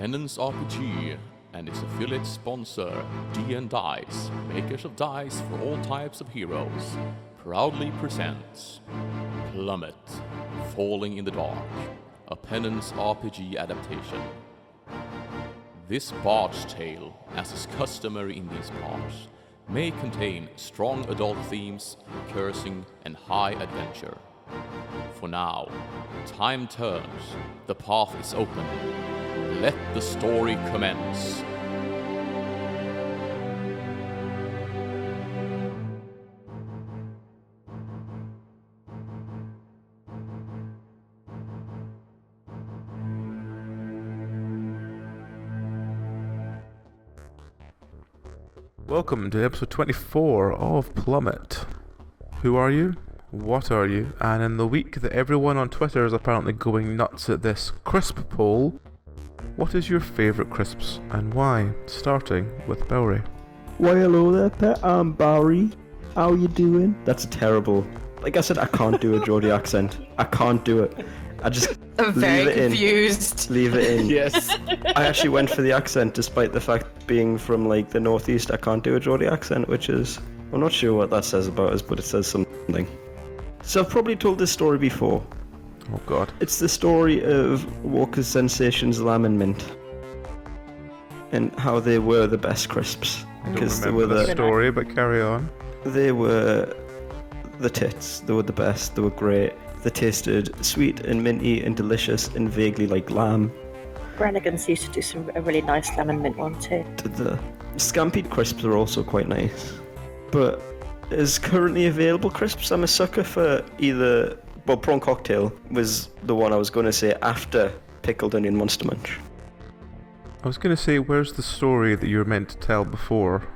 Penance RPG and its affiliate sponsor, D&Dice, makers of dice for all types of heroes, proudly presents Plummet, Falling in the Dark, a Penance RPG adaptation. This bard's tale, as is customary in these parts, may contain strong adult themes, cursing, and high adventure. For now, time turns, the path is open. Let the story commence. Welcome to episode 24 of Plummet. Who are you? What are you? And in the week that everyone on Twitter is apparently going nuts at this crisp poll, what is your favourite crisps and why? Starting with Bowery. Why hello there, pet. I'm Barry. How you doing? That's terrible. Like I said, I can't do a Geordie accent. I can't do it. I just I'm very confused. Leave it in. Yes. I actually went for the accent despite the fact being from like the northeast. I can't do a Geordie accent, which is, I'm not sure what that says about us, but it says something. So I've probably told this story before. Oh god. It's the story of Walker's Sensations Lamb and Mint and how they were the best crisps. I don't Because they remember were the story, but carry on. They were the tits. They were the best. They were great. They tasted sweet and minty and delicious and vaguely like lamb. Brannigan's used to do a really nice lemon mint one too. The scampied crisps are also quite nice. But as currently available crisps, I'm a sucker for either... Well, prawn cocktail was the one I was going to say after pickled onion monster munch. I was going to say, where's the story that you were meant to tell before?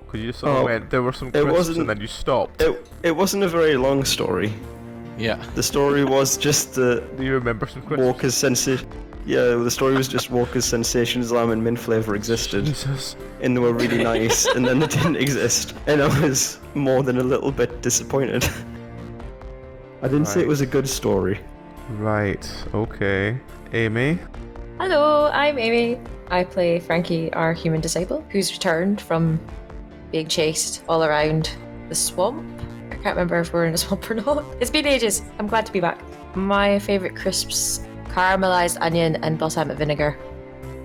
Because you just sort of went, there were some crisps and then you stopped. It wasn't a very long story. Yeah. The story was just the... Do you remember some crisps? Walker's Sensation... Yeah, the story was just Walker's Sensations Lamb and Mint flavour existed. Jesus. And they were really nice, and then they didn't exist. And I was more than a little bit disappointed. I didn't say it was a good story. Right, okay. Amy? Hello, I'm Amy. I play Frankie, our human disabled, who's returned from being chased all around the swamp. I can't remember if we're in a swamp or not. It's been ages. I'm glad to be back. My favourite crisps, caramelised onion and balsamic vinegar.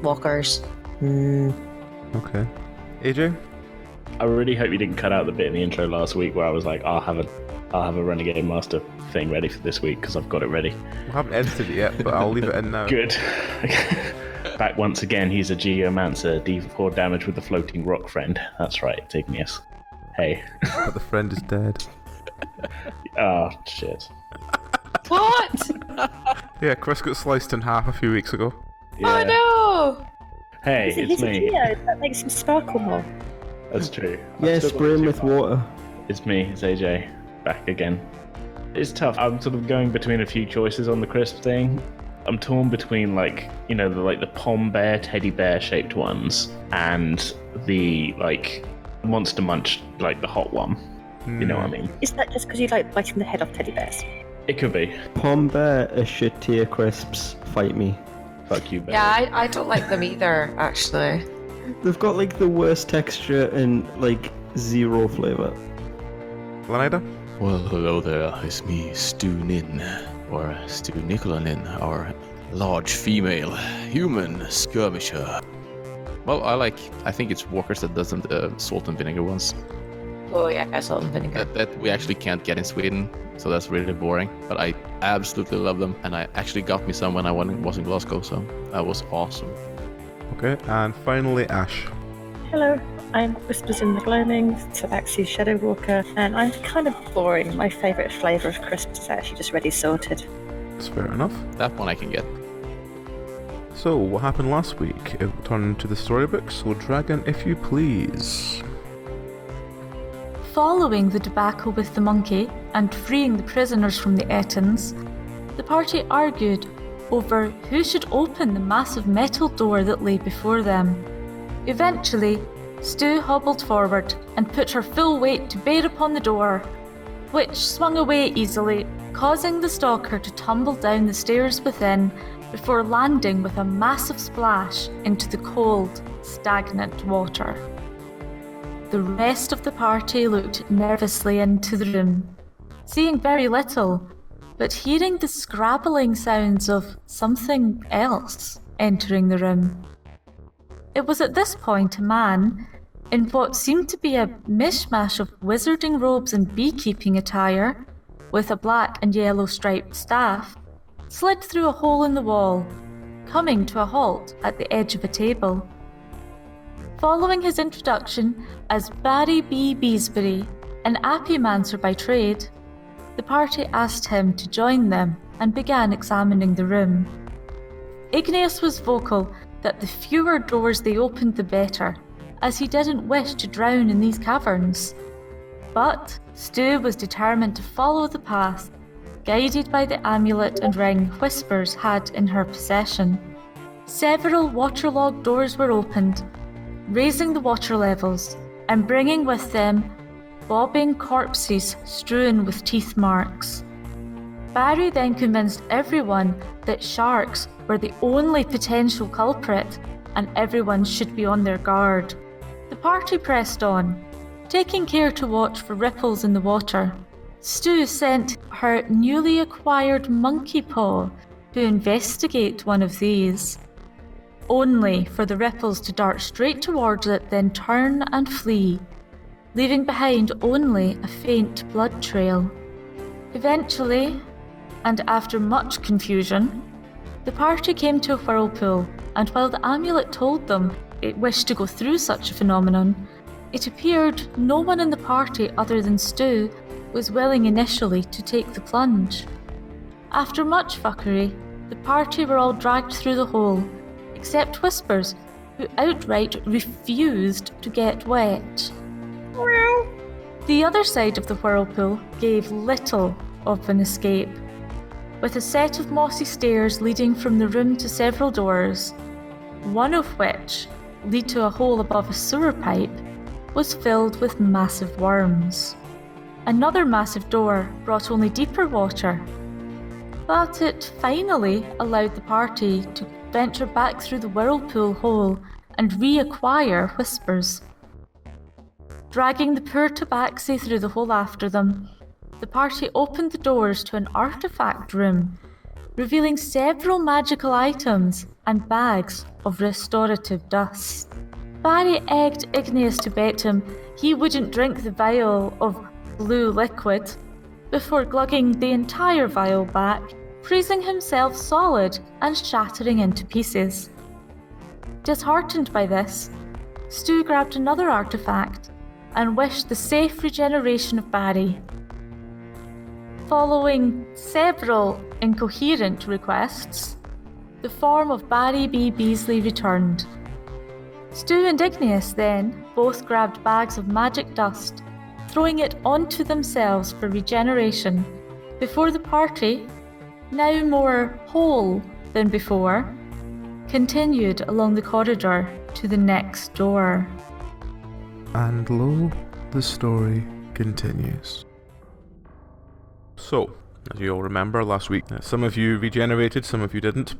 Walkers. Okay. AJ? I really hope you didn't cut out the bit in the intro last week where I was like, I'll have a Renegade Master thing ready for this week because I've got it ready. We haven't edited it yet, but I'll leave it in now. Good. Back once again, he's a Geomancer, D4 damage with the floating rock friend. That's right, it's Igneous. Hey. But the friend is dead. Oh, shit. What? Yeah, Chris got sliced in half a few weeks ago. Yeah. Oh no! Hey, it's me. That makes him sparkle more. That's true. Yeah, spray him with water. It's me, it's AJ. Back again. It's tough. I'm sort of going between a few choices on the crisp thing. I'm torn between the pom bear, teddy bear shaped ones and the Monster Munch, the hot one. You know what I mean? Is that just because you like biting the head off teddy bears? It could be. Pom Bear are shit tier crisps. Fight me. Fuck you, bear. Yeah, I don't like them either, actually. They've got the worst texture and zero flavour. Lanida? Well, hello there, it's me, Stu Nin, or Stu Nicolanin, our large female human skirmisher. Well, I think it's Walkers that does the salt and vinegar ones. Oh yeah, salt and vinegar. That we actually can't get in Sweden, so that's really boring. But I absolutely love them, and I actually got me some when I was in Glasgow, so that was awesome. Okay, and finally Ash. Hello, I'm Whispers in the Gloaming, Tabaxi Shadow Walker, and I'm kind of boring. My favourite flavour of crisps is actually just ready sorted. That's fair enough. That one I can get. So, what happened last week? It turned to the storybook, so Dragon, if you please. Following the debacle with the monkey and freeing the prisoners from the Ettins, the party argued over who should open the massive metal door that lay before them. Eventually, Stu hobbled forward and put her full weight to bear upon the door, which swung away easily, causing the stalker to tumble down the stairs within before landing with a massive splash into the cold, stagnant water. The rest of the party looked nervously into the room, seeing very little, but hearing the scrabbling sounds of something else entering the room. It was at this point a man, in what seemed to be a mishmash of wizarding robes and beekeeping attire, with a black and yellow striped staff, slid through a hole in the wall, coming to a halt at the edge of a table. Following his introduction as Barry B. Beesbury, an Appymancer by trade, the party asked him to join them and began examining the room. Igneous was vocal that the fewer doors they opened the better, as he didn't wish to drown in these caverns. But Stu was determined to follow the path, guided by the amulet and ring Whispers had in her possession. Several waterlogged doors were opened, raising the water levels and bringing with them bobbing corpses strewn with teeth marks. Barry then convinced everyone that sharks were the only potential culprit and everyone should be on their guard. The party pressed on, taking care to watch for ripples in the water. Stu sent her newly acquired monkey paw to investigate one of these, only for the ripples to dart straight towards it, then turn and flee, leaving behind only a faint blood trail. Eventually, and after much confusion, the party came to a whirlpool, and while the amulet told them it wished to go through such a phenomenon, it appeared no one in the party other than Stu was willing initially to take the plunge. After much fuckery, the party were all dragged through the hole, except Whispers, who outright refused to get wet. The other side of the whirlpool gave little of an escape, with a set of mossy stairs leading from the room to several doors, one of which, lead to a hole above a sewer pipe, was filled with massive worms. Another massive door brought only deeper water, but it finally allowed the party to venture back through the whirlpool hole and reacquire Whispers. Dragging the poor tabaxi through the hole after them, the party opened the doors to an artifact room, revealing several magical items and bags of restorative dust. Barry egged Igneous to bet him he wouldn't drink the vial of blue liquid, before glugging the entire vial back, freezing himself solid and shattering into pieces. Disheartened by this, Stu grabbed another artifact and wished the safe regeneration of Barry. Following several incoherent requests, the form of Barry B. Beasley returned. Stu and Igneous then both grabbed bags of magic dust, throwing it onto themselves for regeneration, before the party, now more whole than before, continued along the corridor to the next door. And lo, the story continues. So, as you all remember last week, some of you regenerated, some of you didn't.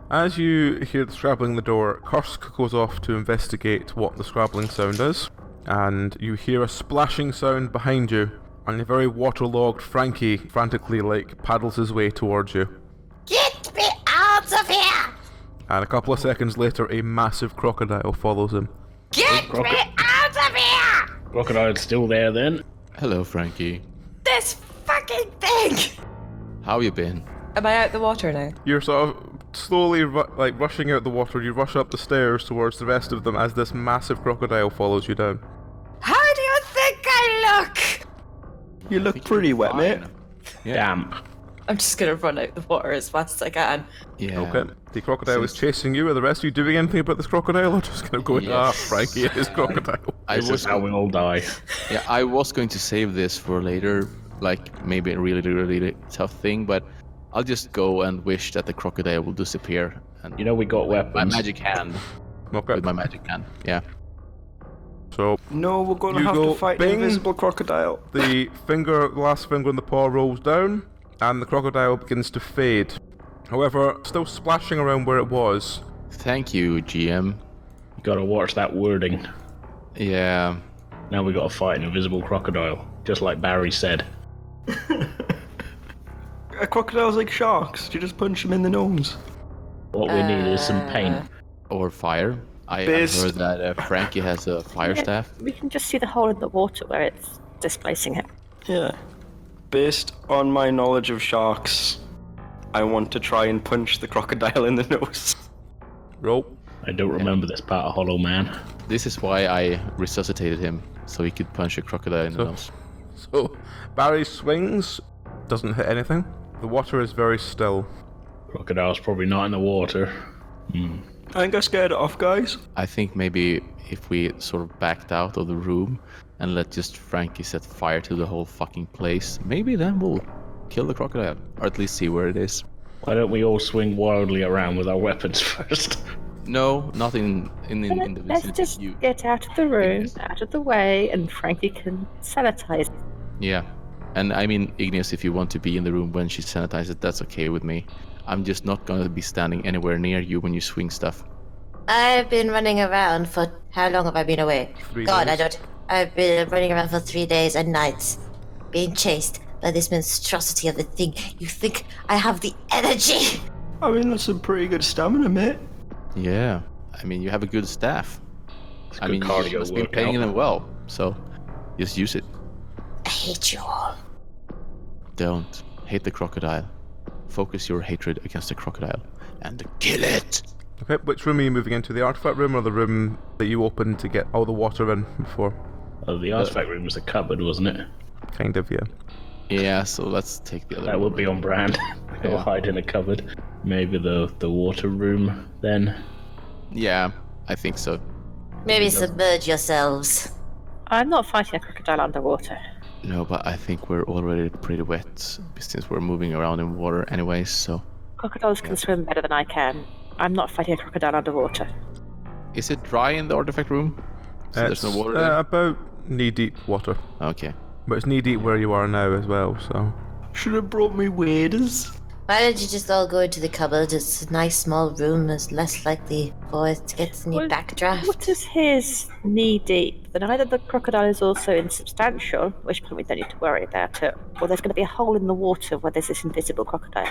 As you hear the scrabbling in the door, Kursk goes off to investigate what the scrabbling sound is, and you hear a splashing sound behind you, and a very waterlogged Frankie frantically paddles his way towards you. Get me out of here! And a couple of seconds later, a massive crocodile follows him. Get me out of here! Crocodile's still there then. Hello, Frankie. This fucking thing! How you been? Am I out the water now? You're sort of slowly rushing out the water. You rush up the stairs towards the rest of them as this massive crocodile follows you down. How do you think I look? You look pretty wet, mate. Yeah. Damn. I'm just gonna run out the water as fast as I can. Yeah. Okay. The crocodile is chasing you. Are the rest of you doing anything about this crocodile, or just kind of going, Frankie, it is crocodile? This is how we all die. Yeah, I was going to save this for later, maybe a really, really tough thing, but I'll just go and wish that the crocodile will disappear. And You know we got weapons. my magic hand. Okay. With my magic hand, yeah. So No, we're going to You have go to fight bing. an invisible crocodile. the last finger on the paw rolls down, and the crocodile begins to fade. However, still splashing around where it was. Thank you, GM. You gotta watch that wording. Yeah. Now we gotta fight an invisible crocodile, just like Barry said. Crocodiles like sharks. You just punch them in the nose. What we need is some paint. Or fire. I've Based- heard that Frankie has a fire staff. We can just see the hole in the water where it's displacing it. Yeah. Based on my knowledge of sharks, I want to try and punch the crocodile in the nose. Roll. I don't remember this part of Hollow Man. This is why I resuscitated him, so he could punch a crocodile in the nose. So, Barry swings, doesn't hit anything. The water is very still. Crocodile's probably not in the water. I think I scared it off, guys. I think maybe if we sort of backed out of the room and let just Frankie set fire to the whole fucking place, maybe then we'll kill the crocodile, or at least see where it is. Why don't we all swing wildly around with our weapons first? No, not in the Let's vicinity. just get out of the room, out of the way, and Frankie can sanitize. Yeah. And I mean, Igneous, if you want to be in the room when she sanitizes, that's okay with me. I'm just not going to be standing anywhere near you when you swing stuff. I've been running around for... How long have I been away? 3 God, days. I don't... I've been running around for 3 days and nights, being chased by this monstrosity of a thing. You think I have the energy? I mean, that's some pretty good stamina, mate. Yeah. I mean, you have a good staff. I good mean, you cardio must be workout. paying them well, so just use it. I hate you all. Don't hate the crocodile. Focus your hatred against the crocodile and kill it. Okay, which room are you moving into? The artifact room or the room that you opened to get all the water in before? Oh, the artifact room was a cupboard, wasn't it? Kind of, yeah. Yeah, so let's take the other That one. would be on brand. Or Yeah. hide in a cupboard. Maybe the water room then. Yeah, I think so. Maybe submerge yourselves. I'm not fighting a crocodile underwater. No, but I think we're already pretty wet since we're moving around in water anyways, so... Crocodiles can swim better than I can. I'm not fighting a crocodile underwater. Is it dry in the artifact room? So there's no water there? About knee-deep water. Okay. But it's knee-deep where you are now as well, so... Should have brought me waders. Why don't you just all go into the cupboard? It's a nice small room. It's less likely for it to get any Well, backdraft. What is his knee deep? Then either the crocodile is also insubstantial, which point we don't need to worry about it, or there's going to be a hole in the water where there's this invisible crocodile.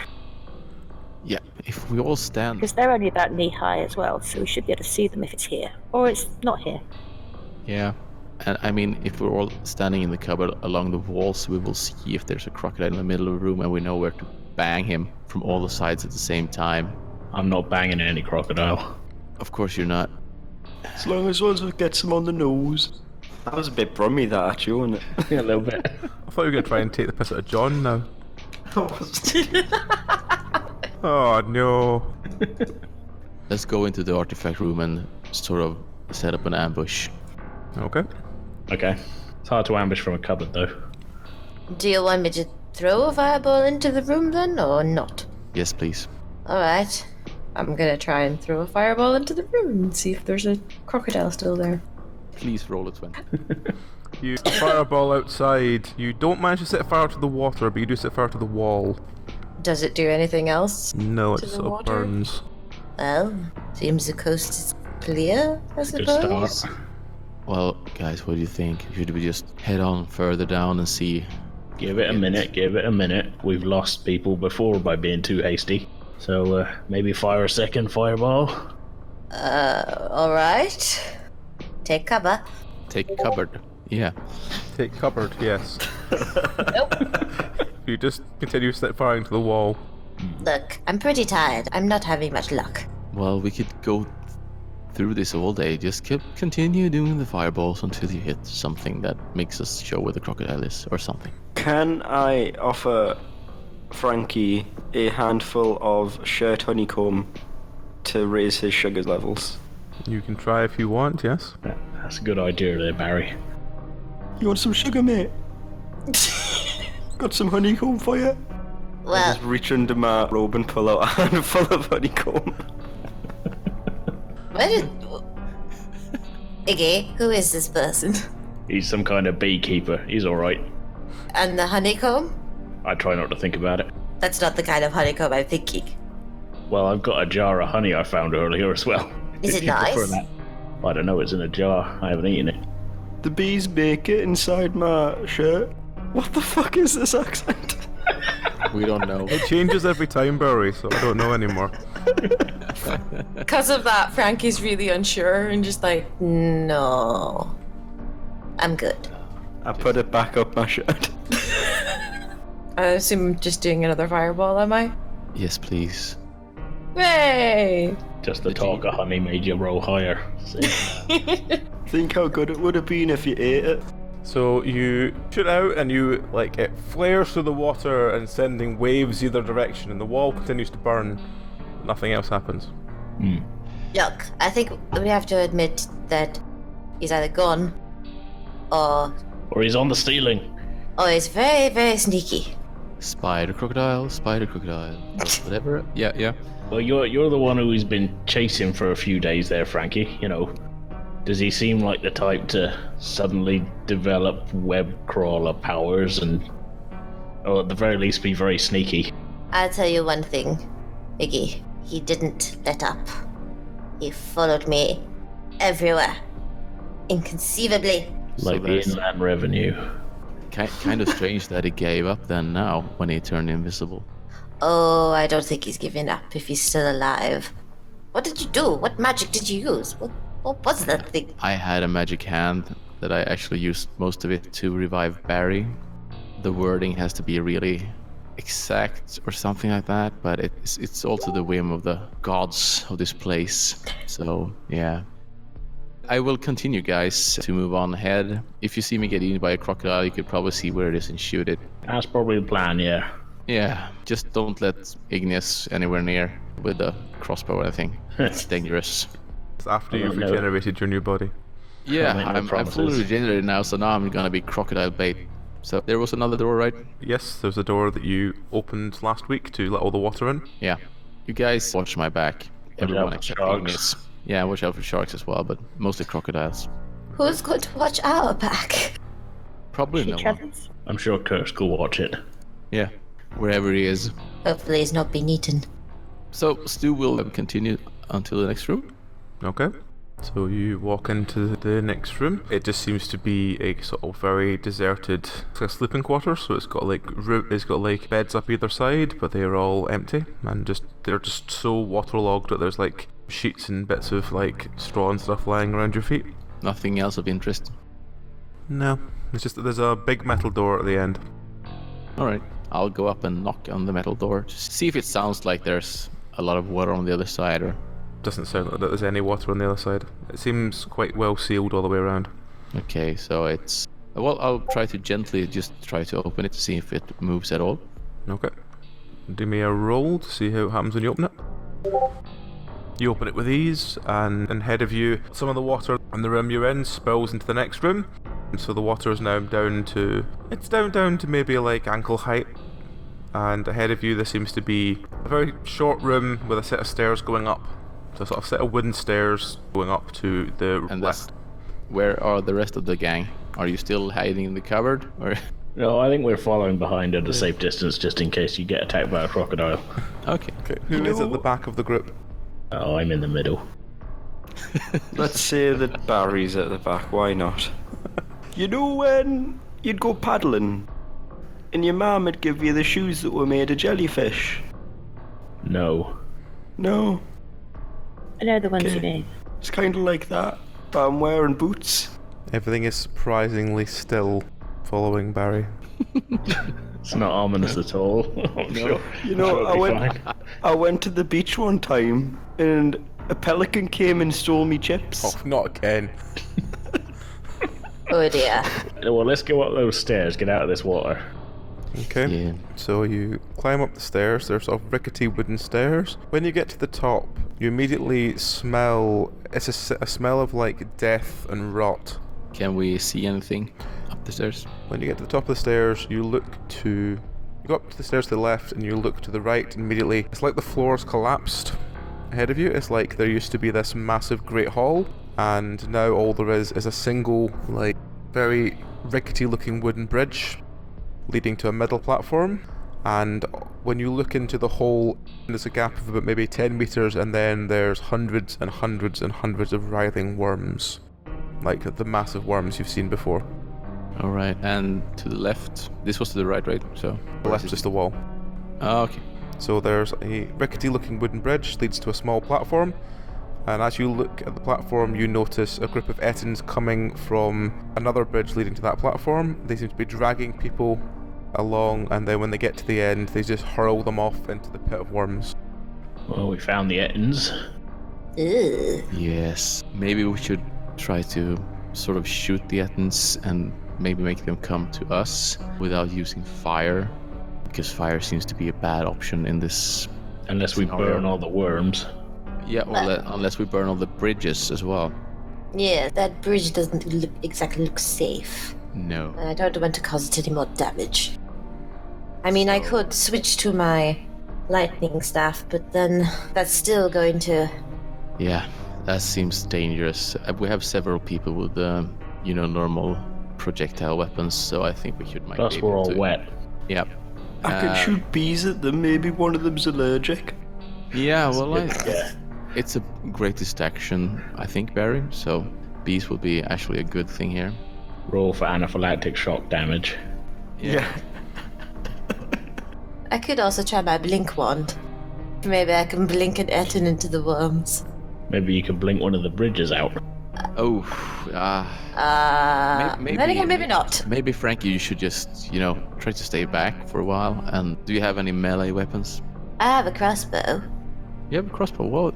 Yeah, if we all stand... Because they're only about knee high as well, so we should be able to see them if it's here. Or it's not here. Yeah. And I mean, if we're all standing in the cupboard along the walls, we will see if there's a crocodile in the middle of the room and we know where to bang him from all the sides at the same time. I'm not banging any crocodile. Of course you're not. As long as one gets him on the nose. That was a bit brummy, that, actually, wasn't it? Yeah, a little bit. I thought you were going to try and take the piss out of John now. Oh, no. Let's go into the artifact room and sort of set up an ambush. Okay. Okay. It's hard to ambush from a cupboard, though. Do you want me to throw a fireball into the room then, or not? Yes, please. Alright. I'm gonna try and throw a fireball into the room and see if there's a crocodile still there. Please roll a 20. You fireball outside. You don't manage to set fire to the water, but you do set fire to the wall. Does it do anything else? No, it To the sort of water? burns. Well, seems the coast is clear, I Good suppose. start. Well, guys, what do you think? Should we just head on further down and see? Give it a minute, give it a minute. We've lost people before by being too hasty. So maybe fire a second fireball. Alright. Take cover. Take cupboard. Yeah. Take cupboard, yes. You just continue to set fire into the wall. Look, I'm pretty tired. I'm not having much luck. Well, we could go through this all day. Just continue doing the fireballs until you hit something that makes us show where the crocodile is or something. Can I offer Frankie a handful of shirt honeycomb to raise his sugar levels? You can try if you want, yes. That's a good idea there, Barry. You want some sugar, mate? Got some honeycomb for you? I Well, just reach under my robe and pull out a handful of honeycomb. where did... Iggy, who is this person? He's some kind of beekeeper. He's alright. And the honeycomb? I try not to think about it. That's not the kind of honeycomb I'm thinking. Well, I've got a jar of honey I found earlier as well. Is If it you prefer nice? that. I don't know, it's in a jar. I haven't eaten it. The bees make it inside my shirt. What the fuck is this accent? We don't know. It changes every time, Barry, so I don't know anymore. Because of that, Frankie's really unsure and just like, No. I'm good. I put it back up my shirt. I assume I'm just doing another fireball, am I? Yes, please. Hey! Just the talk of honey made you roll higher. See? Think how good it would have been if you ate it. So you shoot out and it flares through the water and sending waves either direction, and the wall continues to burn. Nothing else happens. Look, I think we have to admit that he's either gone or Or he's on the ceiling. he's very, very sneaky. Spider crocodile, whatever. Yeah. Well, you're the one who's been chasing for a few days there, Frankie. You know, does he seem like the type to suddenly develop web crawler powers or at the very least be very sneaky? I'll tell you one thing, Iggy. He didn't let up. He followed me everywhere. Inconceivably. Like the that's inland revenue. kind of strange that he gave up then now when he turned invisible. Oh, I don't think he's giving up if he's still alive. What did you do? What magic did you use? What was that thing? I had a magic hand that I actually used most of it to revive Barry. The wording has to be really exact or something like that, but it's all to the whim of the gods of this place. So, yeah. I will continue, guys, to move on ahead. If you see me get eaten by a crocodile, you could probably see where it is and shoot it. That's probably the plan, yeah. Yeah, just don't let Ignis anywhere near with a crossbow or anything. It's dangerous. It's after I you've don't know. regenerated your new body. Yeah, Can't make no I'm fully promises. regenerated now, so now I'm gonna be crocodile bait. So there was another door, right? Yes, there's a door that you opened last week to let all the water in. Yeah. You guys watch my back. Everyone out for except sharks. Ignis. Yeah, watch out for sharks as well, but mostly crocodiles. Who's going to watch our back? Probably no Each one. other's. I'm sure Kursk will watch it. Yeah, wherever he is. Hopefully he's not been eaten. So Stu will continue until the next room. Okay. So you walk into the next room. It just seems to be a sort of very deserted sleeping quarters. So it's got like beds up either side, but they are all empty and they're just so waterlogged that there's like sheets and bits of like straw and stuff lying around your feet. Nothing else of interest. No, it's just that there's a big metal door at the end. Alright, I'll go up and knock on the metal door to see if it sounds like there's a lot of water on the other side, or... Doesn't sound like that there's any water on the other side. It seems quite well sealed all the way around. Okay, so it's... Well, I'll try to gently just try to open it to see if it moves at all. Okay. Do me a roll to see how it happens when you open it. You open it with ease, and ahead of you, some of the water in the room you're in spills into the next room. And so the water is now down to... It's down to maybe like ankle height. And ahead of you there seems to be a very short room with a set of stairs going up. So a sort of set of wooden stairs going up to the And left. where are the rest of the gang? Are you still hiding in the cupboard, or... No, I think we're following behind at a safe distance just in case you get attacked by a crocodile. Okay. Okay, who is at the back of the group? Oh, I'm in the middle. Let's say that Barry's at the back, why not? You know when you'd go paddling and your mum would give you the shoes that were made of jellyfish? No. No, I know the ones Okay. you mean. it's kind of like that, but I'm wearing boots. Everything is surprisingly still following Barry. It's not ominous at all. I'm sure. You know, I'm sure it'll be fine. I went to the beach one time and a pelican came and stole me chips. Oh, not again. Oh dear. Well, let's go up those stairs, get out of this water. Okay. Yeah. So you climb up the stairs. They're sort of rickety wooden stairs. When you get to the top, you immediately smell... It's a smell of like death and rot. Can we see anything up the stairs? When you get to the top of the stairs, you go up to the stairs to the left and you look to the right, and immediately it's like the floor's collapsed ahead of you. It's like there used to be this massive great hall, and now all there is a single, like, very rickety looking wooden bridge leading to a middle platform, And when you look into the hole, there's a gap of about maybe 10 meters, and then there's hundreds and hundreds and hundreds of writhing worms, like the massive worms you've seen before. All right, and to the left. This was to the right, right? So The left's just a wall. Oh, okay. So there's a rickety-looking wooden bridge leads to a small platform, and as you look at the platform, you notice a group of Ettins coming from another bridge leading to that platform. They seem to be dragging people along, and then when they get to the end, they just hurl them off into the pit of worms. Well, we found the Ettins. Ugh. Yes. Maybe we should try to sort of shoot the Ettins and maybe make them come to us without using fire, because fire seems to be a bad option in this. Unless we burn all the worms. Yeah, unless we burn all the bridges as well. Yeah, that bridge doesn't exactly look safe. No. I don't want to cause it any more damage. I mean, I could switch to my lightning staff, but then that's still going to... Yeah, that seems dangerous. We have several people with, normal projectile weapons, so I think we should might Plus, be we're able all to... wet. Yep. I can shoot bees at them, maybe one of them's allergic. Yeah, well, Yeah. it's a great distraction, I think, Barry, so bees will be actually a good thing here. Roll for anaphylactic shock damage. Yeah. I could also try my blink wand. Maybe I can blink an Ettin into the worms. Maybe you can blink one of the bridges out. Oh, Then again, maybe not. Maybe, Frankie, you should just, try to stay back for a while. And do you have any melee weapons? I have a crossbow. You have a crossbow. Well,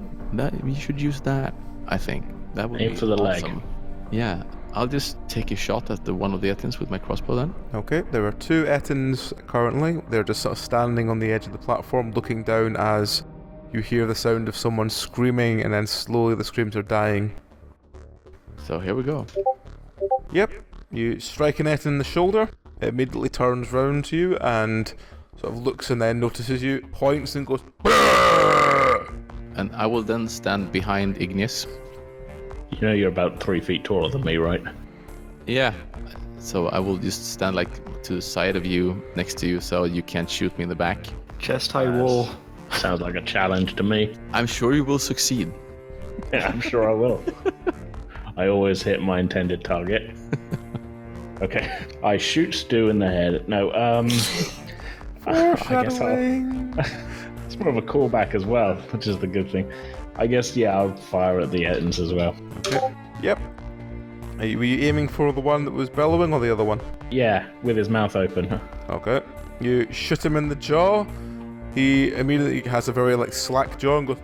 you should use that, I think. That would Aim be for the leg. awesome. Yeah, I'll just take a shot at one of the Ettins with my crossbow then. Okay, there are 2 Ettins currently. They're just sort of standing on the edge of the platform, looking down as you hear the sound of someone screaming, and then slowly the screams are dying. So here we go. Yep, you strike an Ettin in the shoulder. It immediately turns round to you and sort of looks and then notices you, points and goes, "Brrr!" And I will then stand behind Igneous. You know you're about 3 feet taller than me, right? Yeah. So I will just stand to the side of you, next to you, so you can't shoot me in the back. Chest high wall. Sounds like a challenge to me. I'm sure you will succeed. Yeah, I'm sure I will. I always hit my intended target. Okay. I shoot Stu in the head. No, I guess it's more of a callback as well, which is the good thing. I guess, yeah, I'll fire at the Ettins as well. Okay. Yep. Were you aiming for the one that was bellowing or the other one? Yeah, with his mouth open. Okay. You shoot him in the jaw. He immediately has a very slack jaw and goes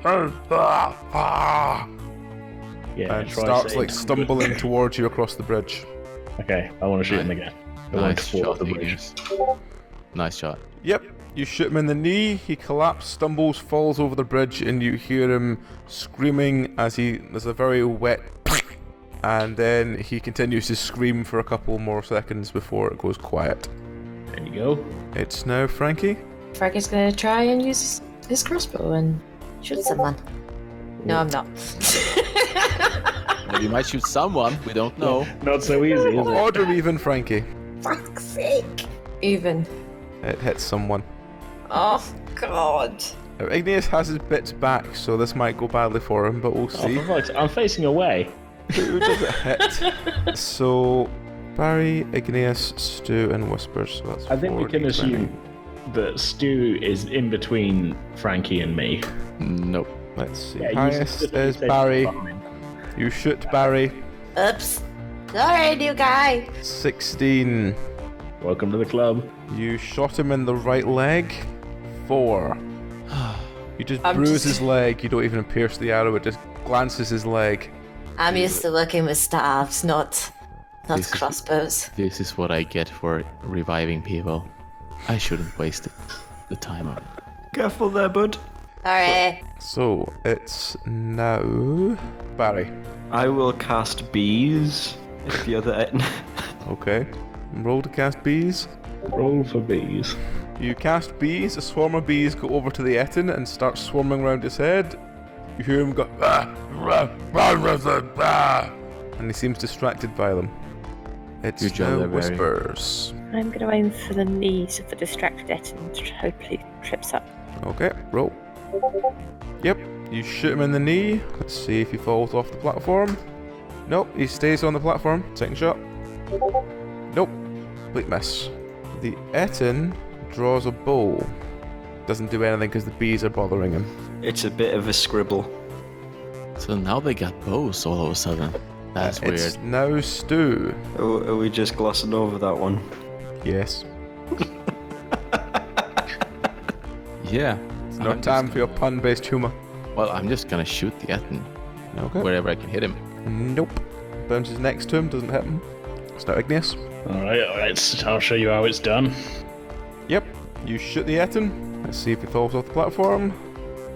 Yeah, and try starts saying- stumbling towards you across the bridge. Okay, I want to shoot him again. I want to Nice fall shot, off the bridge. Igneous. Nice shot. Yep. You shoot him in the knee, he collapses, stumbles, falls over the bridge, and you hear him screaming as there's a very wet and then he continues to scream for a couple more seconds before it goes quiet. There you go. It's now Frankie. Frankie's gonna try and use his crossbow and Shoot someone. no, I'm not. Well, you might shoot someone, we don't know. Not so easy, is it? Odd or even, Frankie? Fuck's sake. Even. It hits someone. Oh God. Now, Igneous has his bits back, so this might go badly for him, but we'll Oh, see. for fuck's sake, I'm facing away. Who does it hit? So, Barry, Igneous, Stu, and Whispers. So that's I think we 4 can D20. assume that Stu is in between Frankie and me. Nope. Let's see. Yeah, you Highest specifically is said Barry. fine. You shoot Barry. Oops. Sorry, new guy. 16. Welcome to the club. You shot him in the right leg. 4. You just I'm bruise just- his leg. You don't even pierce the arrow. It just glances his leg. I'm used to working with staves, not This is- crossbows. This is what I get for reviving people. I shouldn't waste the time on it. Careful there, bud. Sorry. So it's now Barry. I will cast bees if the other Ettin. Okay. Roll to cast bees. Roll for bees. You cast bees. A swarm of bees go over to the Ettin and start swarming around his head. You hear him go, and he seems distracted by them. It's Good job now there, Barry. Whispers. I'm going to aim for the knees of the distracted Etten and hopefully trips up. Okay, roll. Yep, you shoot him in the knee. Let's see if he falls off the platform. Nope, he stays on the platform. Second shot. Nope, complete miss. The Etten draws a bow. Doesn't do anything because the bees are bothering him. It's a bit of a scribble. So now they got bows all of a sudden. That's weird. It's now Stu. Are we just glossing over that one? Yes. Yeah. It's no time for your pun-based humour. Well, I'm just gonna shoot the Etten Okay. wherever I can hit him. Nope. Bounces next to him, doesn't hit him. It's now Igneous. Alright, I'll show you how it's done. Yep, you shoot the Etten. Let's see if he falls off the platform.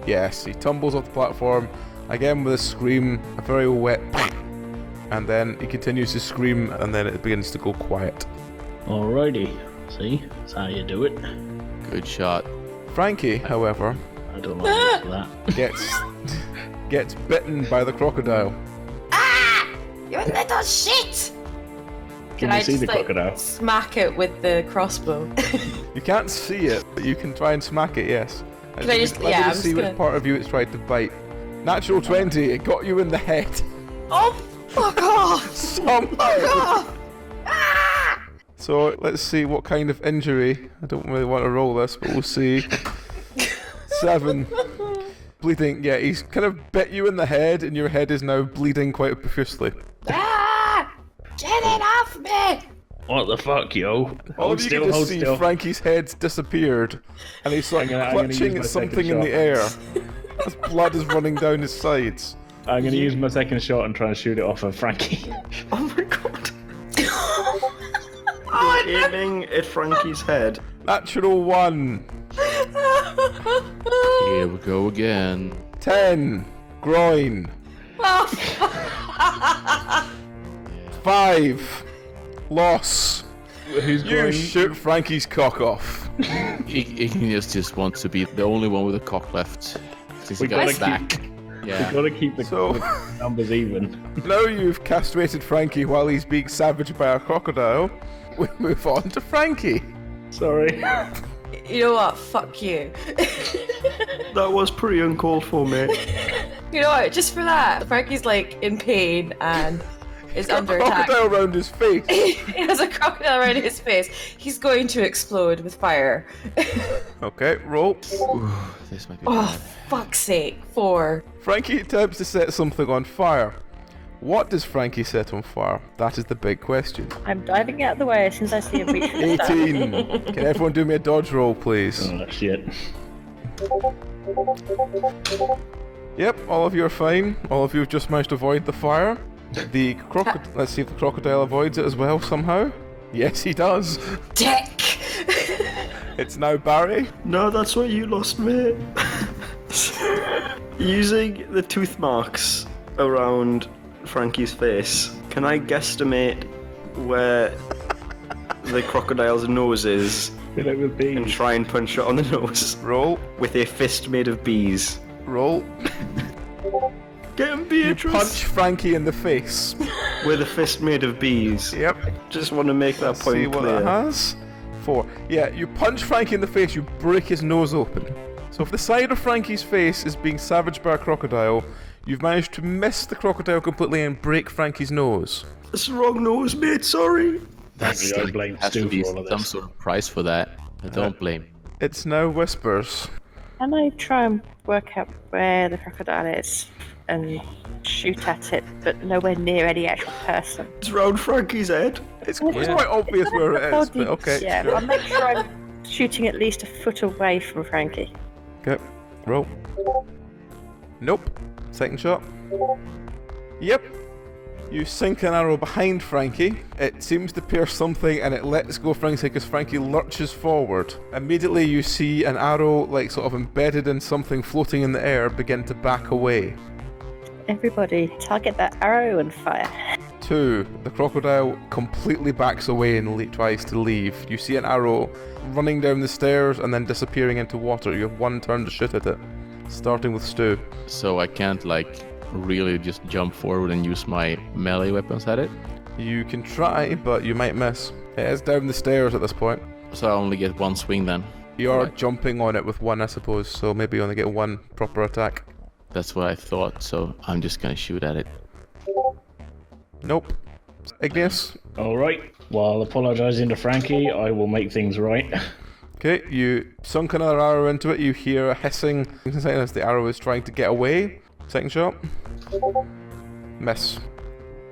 Yes, he tumbles off the platform, again with a scream, a very wet and then he continues to scream and then it begins to go quiet. Alrighty. See? That's how you do it. Good shot. Frankie, however, I don't like that. gets bitten by the crocodile. Ah! You little shit! Can you I see just the crocodile? smack it with the crossbow? You can't see it, but you can try and smack it, yes. Can I just- Let me yeah, I'm just see just which gonna- part of you it's tried to bite. Natural 20, it got you in the head. Oh, fuck off! Somehow. So let's see what kind of injury. I don't really want to roll this, but we'll see. 7. Bleeding. Yeah, he's kind of bit you in the head, and your head is now bleeding quite profusely. Ah! Get it off me! What the fuck, yo? All of you can just see Frankie's head disappeared, and he's like I'm gonna clutching use my at something second in the air. His blood is running down his sides. I'm gonna use my second shot and try and shoot it off of Frankie. Oh my god. You're aiming at Frankie's head. Natural 1. Here we go again. 10. Groin. 5. Loss. Who's You going? shoot Frankie's cock off. Igneous just wants to be the only one with a cock left. Since We he got gotta it back. We Yeah. gotta keep the So- numbers even. Now you've castrated Frankie while he's being savaged by a crocodile. We move on to Frankie. Sorry. You know what? Fuck you. That was pretty uncalled for, mate. You know what? Just for that, Frankie's like in pain and is under attack. Crocodile around his face. He has a crocodile around his face. He's going to explode with fire. Okay, roll. This might be Oh, bad. fuck's sake. 4. Frankie attempts to set something on fire. What does Frankie set on fire? That is the big question. I'm diving out of the way as soon as I see him reach for the stone. 18. Can everyone do me a dodge roll, please? Oh shit. Yep, all of you are fine. All of you have just managed to avoid the fire. The crocodile. Let's see if the crocodile avoids it as well somehow. Yes, he does. Dick! It's now Barry. No, that's what you lost, mate. Using the tooth marks around Frankie's face, can I guesstimate where the crocodile's nose is Fill it with and bees. try and punch it on the nose Roll. with a fist made of bees? Roll. Get him, You Beatrice! punch Frankie in the face. With a fist made of bees. Yep. Just want to make that See point what clear. that has. 4. Yeah, you punch Frankie in the face, you break his nose open. So if the side of Frankie's face is being savaged by a crocodile, you've managed to miss the crocodile completely and break Frankie's nose. That's the wrong nose, mate, sorry. That's I blame has to Stu be for all of some this. sort of price for that. I don't blame. It's now Whispers. Can I try and work out where the crocodile is and shoot at it, but nowhere near any actual person? It's round Frankie's head. It's quite obvious where it is, but okay. Yeah, I'll make sure I'm shooting at least a foot away from Frankie. Okay, roll. Nope. Second shot. Yep. You sink an arrow behind Frankie. It seems to pierce something and it lets go Frankie because Frankie lurches forward. Immediately you see an arrow like sort of embedded in something floating in the air begin to back away. Everybody, target that arrow and fire. 2. The crocodile completely backs away and tries to leave. You see an arrow running down the stairs and then disappearing into water. You have 1 turn to shoot at it. Starting with Stu. So I can't like really just jump forward and use my melee weapons at it. You can try, but you might miss. It is down the stairs at this point. So I only get one swing then. You are Alright. jumping on it with one, I suppose, so maybe you only get one proper attack. That's what I thought, so I'm just gonna shoot at it. Nope. Igneous? Alright, while apologising to Frankie, I will make things right. Okay, you sunk another arrow into it. You hear a hissing as the arrow is trying to get away. Second shot. Miss.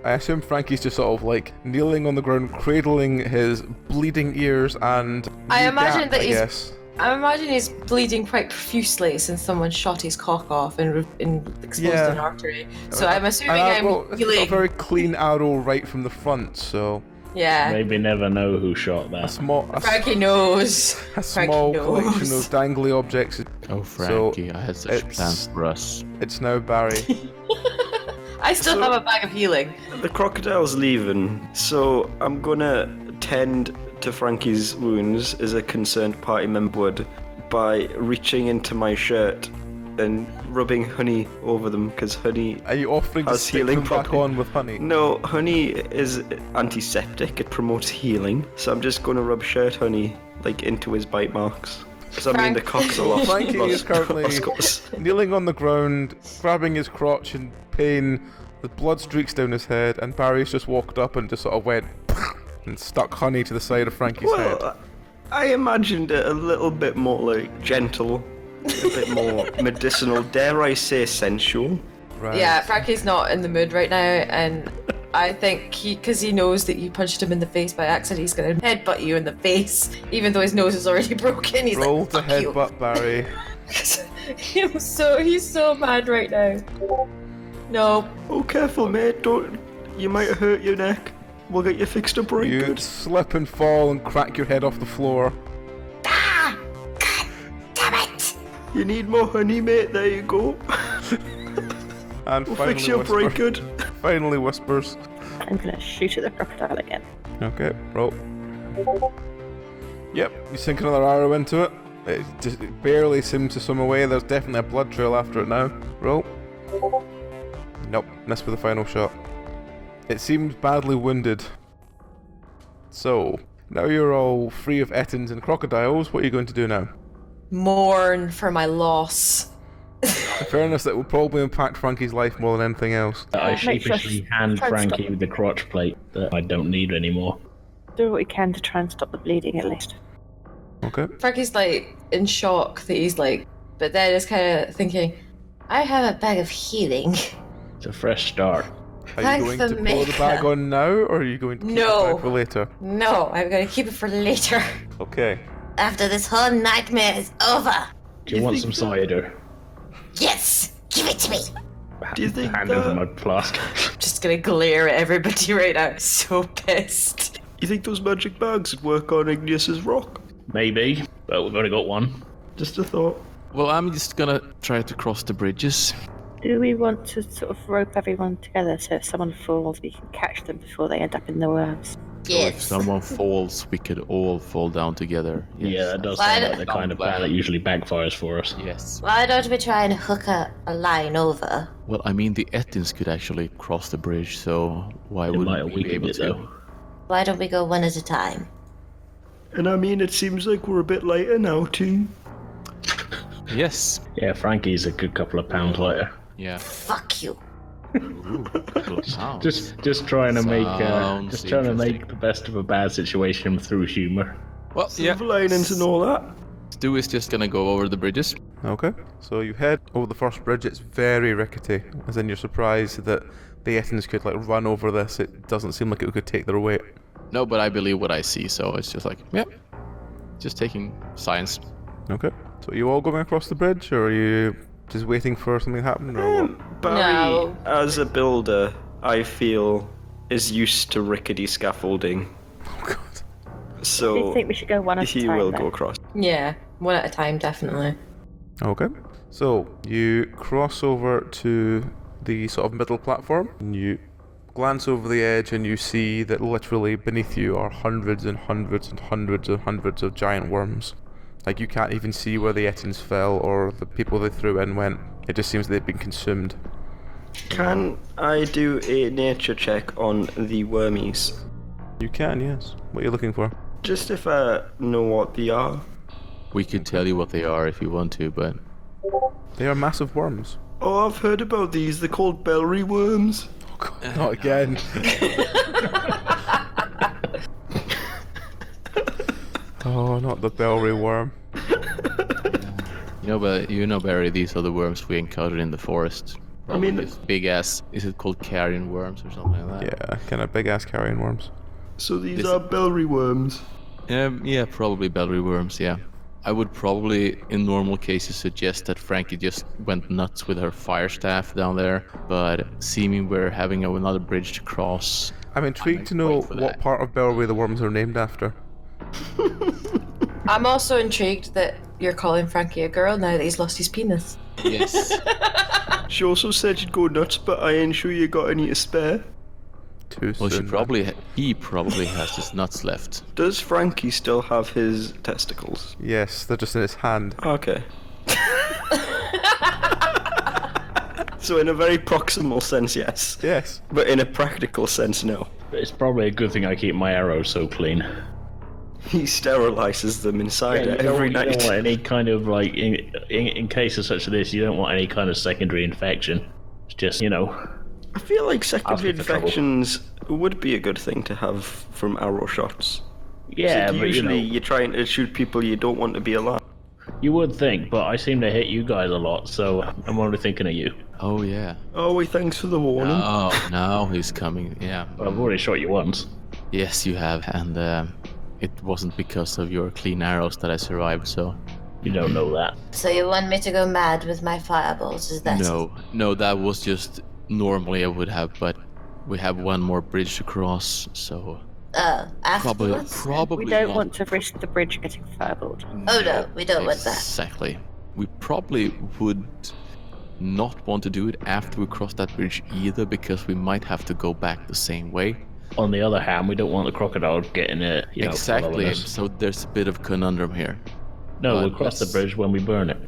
I assume Frankie's just sort of like kneeling on the ground, cradling his bleeding ears and... I imagine that I he's- guess. I imagine he's bleeding quite profusely since someone shot his cock off and exposed Yeah. an artery. So I'm assuming And well, I'm it's got a healing. very clean arrow right from the front, so... Yeah. Maybe never know who shot A that. small... Frankie knows. A Frankie small knows. collection of dangly objects. Oh, Frankie, I had such it's- plans for us. It's now Barry. I still have a bag of healing. The crocodile's leaving, so I'm gonna tend to Frankie's wounds as a concerned party member would by reaching into my shirt and rubbing honey over them, because honey... Are you offering to Has stick healing them back property. on with honey? No, honey is antiseptic, it promotes healing, so I'm just gonna rub shirt honey, like, into his bite marks. So I mean the cocks are lost. Frankie is currently lost. kneeling on the ground, grabbing his crotch in pain. The blood streaks down his head, and Barry's just walked up and just sort of went and stuck honey to the side of Frankie's head. Well, I imagined it a little bit more, like, gentle, a bit more medicinal, dare I say sensual. Right. Yeah, Frankie's not in the mood right now, and I think because he knows that you punched him in the face by accident, he's gonna headbutt you in the face, even though his nose is already broken. He's Roll like, to "Fuck you." headbutt Barry. He's so mad right now. No. Oh, careful, mate, don't... You might hurt your neck. We'll get you fixed up right You good. slip and fall and crack your head off the floor. You need more honey, mate, there you go. And We'll finally fix you up right good. Finally whispers. I'm gonna shoot at the crocodile again. Okay, roll. Yep, you sink another arrow into it. It barely seems to swim away. There's definitely a blood trail after it now. Roll. Nope, missed with the final shot. It seems badly wounded. So, now you're all free of ettins and crocodiles, what are you going to do now? Mourn for my loss. In fairness, that will probably impact Frankie's life more than anything else. I Make sure sheepishly hand try and stop. Frankie the crotch plate that I don't need anymore. Do what we can to try and stop the bleeding at least. Okay. Frankie's like in shock that he's like, but then is kind of thinking, I have a bag of healing. It's a fresh start. Are Thank you going the to pull the bag maker. on now, or are you going to keep No. it back for later? No, I'm gonna keep it for later. Okay. After this whole nightmare is over. Do you want some cider? Yes, give it to me. Do you think Hand that- over my flask. Just gonna glare at everybody right now. So pissed. You think those magic bags would work on Igneous's rock? Maybe, but we've already got one. Just a thought. Well, I'm just gonna try to cross the bridges. Do we want to sort of rope everyone together so if someone falls, we can catch them before they end up in the worms? So if Yes. someone falls, we could all fall down together. Yes. Yeah, that does Why sound don't- like the kind of plan that usually backfires for us. Yes. Why don't we try and hook a line over? Well, I mean, the Ettins could actually cross the bridge, so why It might wouldn't have we be weakened able it to? though. Why don't we go one at a time? And I mean, it seems like we're a bit lighter now, too. Yes. Yeah, Frankie's a good couple of pounds lighter. Yeah. Fuck you. Ooh, couple of pounds. Just trying to make Sounds interesting. the best of a bad situation through humor. Well, yeah. Silver linings and all that. Stu is just gonna go over the bridges. Okay. So you head over the first bridge. It's very rickety, as in you're surprised that the Ettins could like run over this. It doesn't seem like it could take their weight. No, but I believe what I see, so it's just like, yeah. Just taking science. Okay. So are you all going across the bridge, or are you just waiting for something to happen, or what? Barry, No. as a builder, I feel is used to rickety scaffolding, Oh god. Do you so think we should go one at a he time? will then? go across. Yeah, one at a time, definitely. Okay. So you cross over to the sort of middle platform, and you glance over the edge, and you see that literally beneath you are hundreds and hundreds and hundreds and hundreds of giant worms. Like, you can't even see where the Ettins fell or the people they threw in went. It just seems they've been consumed. Can I do a nature check on the wormies? You can, yes. What are you looking for? Just if I know what they are. We could tell you what they are if you want to, but They are massive worms. Oh, I've heard about these. They're called bellry worms. Oh, God, not again. Oh, not the bellry worm. you know, Barry, these are the worms we encountered in the forest. I mean, These big ass, is it called carrion worms or something like that? Yeah, kind of big ass carrion worms. so these This- are bellry worms. Yeah, probably bellry worms, yeah. I would probably, in normal cases, suggest that Frankie just went nuts with her fire staff down there, but seeming we're having another bridge to cross. I'm intrigued to know wait for what that. part of Bellry the worms are named after. I'm also intrigued that you're calling Frankie a girl now that he's lost his penis. Yes. She also said she'd go nuts, but I ain't sure you got any to spare. Too Well, soon. he probably has his nuts left. Does Frankie still have his testicles? Yes, they're just in his hand. Okay. So in a very proximal sense, yes. Yes. But in a practical sense, no. It's probably a good thing I keep my arrows so clean. He sterilizes them inside You every don't night. want any kind of like in case of such as this, you don't want any kind of secondary infection. It's just I feel like secondary Asking for trouble. infections would be a good thing to have from arrow shots. yeah, So but usually you're trying to shoot people you don't want to be alive. you would think, but I seem to hit you guys a lot, so I'm only thinking of you. Oh, yeah. Oh, wait, thanks for the warning. Oh, now he's coming, yeah. I've already shot you once. Yes, you have, and it wasn't because of your clean arrows that I survived, so... You don't know that. So you want me to go mad with my fireballs? Is that No, that was just... Normally I would have, but we have one more bridge to cross, so... afterwards? Probably We don't not. want to risk the bridge getting fireballed. Oh no, we don't want that. Exactly. We probably would not want to do it after we cross that bridge either, because we might have to go back the same way. On the other hand, we don't want the crocodile getting it. Exactly. following us. So there's a bit of conundrum here. No, But we'll cross the let's- bridge when we burn it.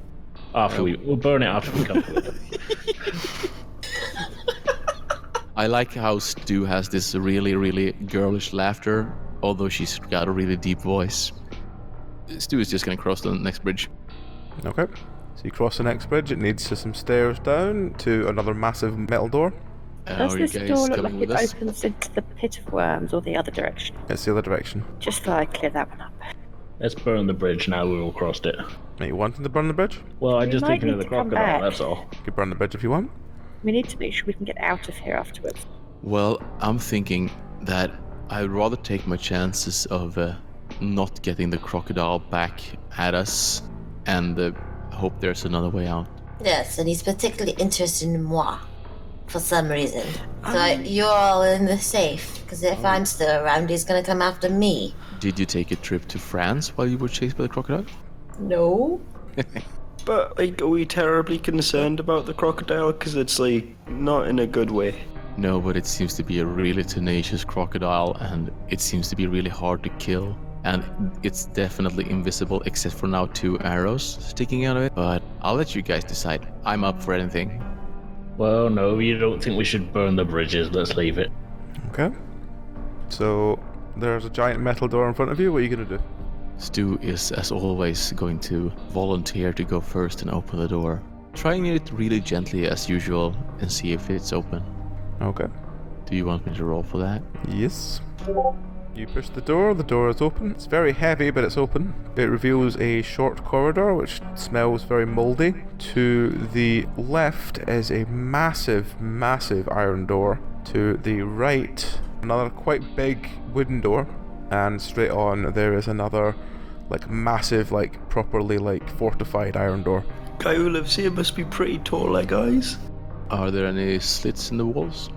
We'll burn it after we come to it. I like how Stu has this really, really girlish laughter, although she's got a really deep voice. Stu is just gonna cross the next bridge. Okay. So you cross the next bridge. It needs some stairs down to another massive metal door. Does Are you this guys door look coming like with it us? opens into the pit of worms or the other direction? It's the other direction. Just thought I'd clear that one up. Let's burn the bridge now we've all crossed it. Are you wanting to burn the bridge? Well, I'm We just might thinking of need the to come crocodile, back. that's all. You can burn the bridge if you want. We need to make sure we can get out of here afterwards. Well, I'm thinking that I'd rather take my chances of not getting the crocodile back at us and hope there's another way out. Yes, and he's particularly interested in moi, for some reason. So you're all in the safe, because if I'm still around, he's gonna come after me. Did you take a trip to France while you were chased by the crocodile? No. But, like, are we terribly concerned about the crocodile? Because it's, like, not in a good way. No, but it seems to be a really tenacious crocodile, and it seems to be really hard to kill. And it's definitely invisible, except for now 2 arrows sticking out of it. But I'll let you guys decide. I'm up for anything. Well, no, you don't think we should burn the bridges. Let's leave it. Okay. So there's a giant metal door in front of you. What are you gonna do? Stu is, as always, going to volunteer to go first and open the door. Trying it really gently as usual and see if it's open. Okay. Do you want me to roll for that? Yes. You push the door is open. It's very heavy, but it's open. It reveals a short corridor which smells very moldy. To the left is a massive, massive iron door. To the right, another quite big wooden door. And straight on, there is another, massive, properly, fortified iron door. Guy who lives here must be pretty tall, guys. Are there any slits in the walls?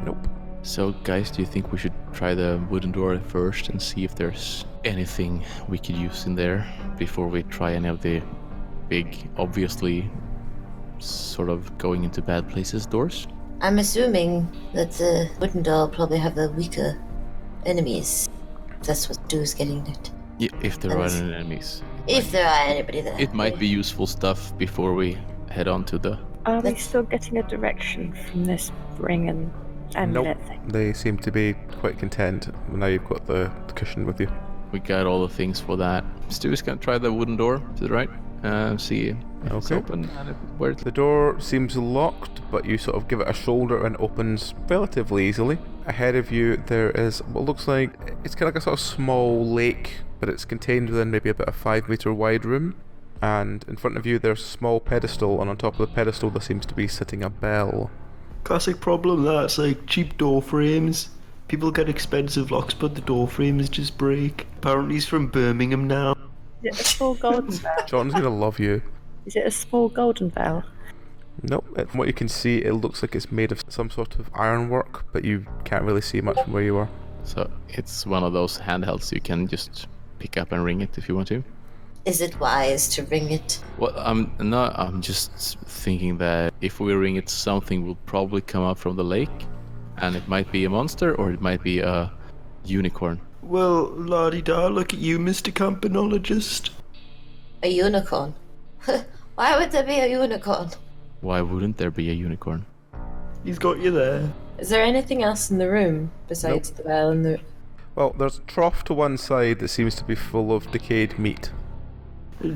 Nope. So, guys, do you think we should try the wooden door first and see if there's anything we could use in there before we try any of the big, obviously, sort of going into bad places doors? I'm assuming that the wooden door probably have the weaker enemies. That's what Stu's getting at. Yeah, if there are Yes. any enemies. If there are anybody there. It might be useful stuff before we head on to the... Are we Let's- still getting a direction from this ring and amulet thing. They seem to be quite content. Now you've got the cushion with you. We got all the things for that. Stu is gonna try the wooden door to the right. See if it's Okay. open and where it's... The door seems locked, but you sort of give it a shoulder and it opens relatively easily. Ahead of you there is what looks like, it's kind of like a sort of small lake, but it's contained within maybe about a 5 meter wide room. And in front of you there's a small pedestal, and on top of the pedestal there seems to be sitting a bell. Classic problem, that's like cheap door frames. People get expensive locks, but the door frames just break. Apparently he's from Birmingham now. Is it a small golden bell? John's gonna love you. Is it a small golden bell? Nope, from what you can see it looks like it's made of some sort of ironwork, but you can't really see much from where you are. So it's one of those handhelds you can just pick up and ring it if you want to. Is it wise to ring it? Well, I'm just thinking that if we ring it, something will probably come up from the lake, and it might be a monster or it might be a unicorn. Well, la-di-da, look at you, Mr. Campanologist. A unicorn? Why would there be a unicorn? Why wouldn't there be a unicorn? He's got you there. Is there anything else in the room besides the bell and the... Well, there's a trough to one side that seems to be full of decayed meat.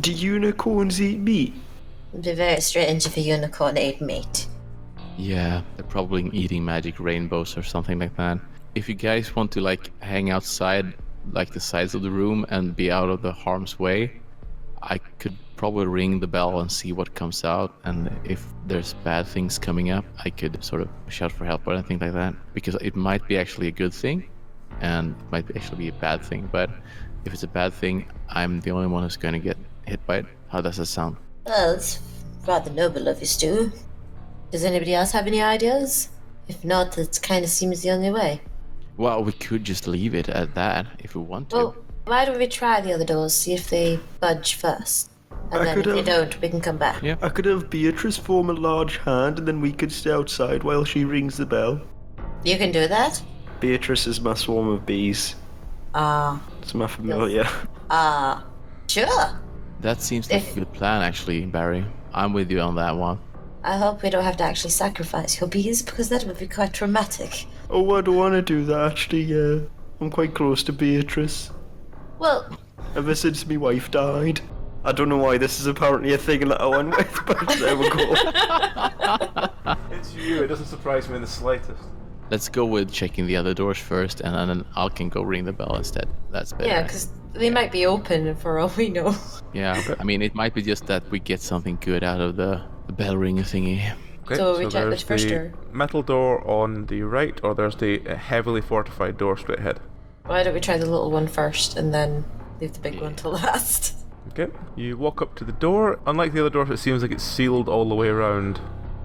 Do unicorns eat meat? It'd be very strange if a unicorn ate meat. Yeah, they're probably eating magic rainbows or something like that. If you guys want to like hang outside like the sides of the room and be out of the harm's way, I could probably ring the bell and see what comes out, and if there's bad things coming up, I could sort of shout for help or anything like that, because it might be actually a good thing and it might actually be a bad thing. But if it's a bad thing, I'm the only one who's going to get hit by it. How does that sound? Well, it's rather noble of you, Stu. Does anybody else have any ideas? If not, it kind of seems the only way. Well, we could just leave it at that if we want to. Well, why don't we try the other doors, see if they budge first? And then if they don't, we can come back. Yeah. I could have Beatrice form a large hand and then we could stay outside while she rings the bell. You can do that? Beatrice is my swarm of bees. It's my familiar. Sure. That seems like a good plan, actually, Barry. I'm with you on that one. I hope we don't have to actually sacrifice your bees, because that would be quite traumatic. Oh, I don't want to do that, actually. I'm quite close to Beatrice. Well, Ever since my wife died. I don't know why this is apparently a thing that I went with, but there we go. It's you, it doesn't surprise me in the slightest. Let's go with checking the other doors first, and then I can go ring the bell instead. That's better. Yeah, because they might be open for all we know. Yeah, I mean, it might be just that we get something good out of the bell ringer thingy. Okay, So we check the there's first the door. metal door on the right, or there's the heavily fortified door straight ahead. Why don't we try the little one first and then leave the big one to last? Okay, you walk up to the door. Unlike the other doors, it seems like it's sealed all the way around.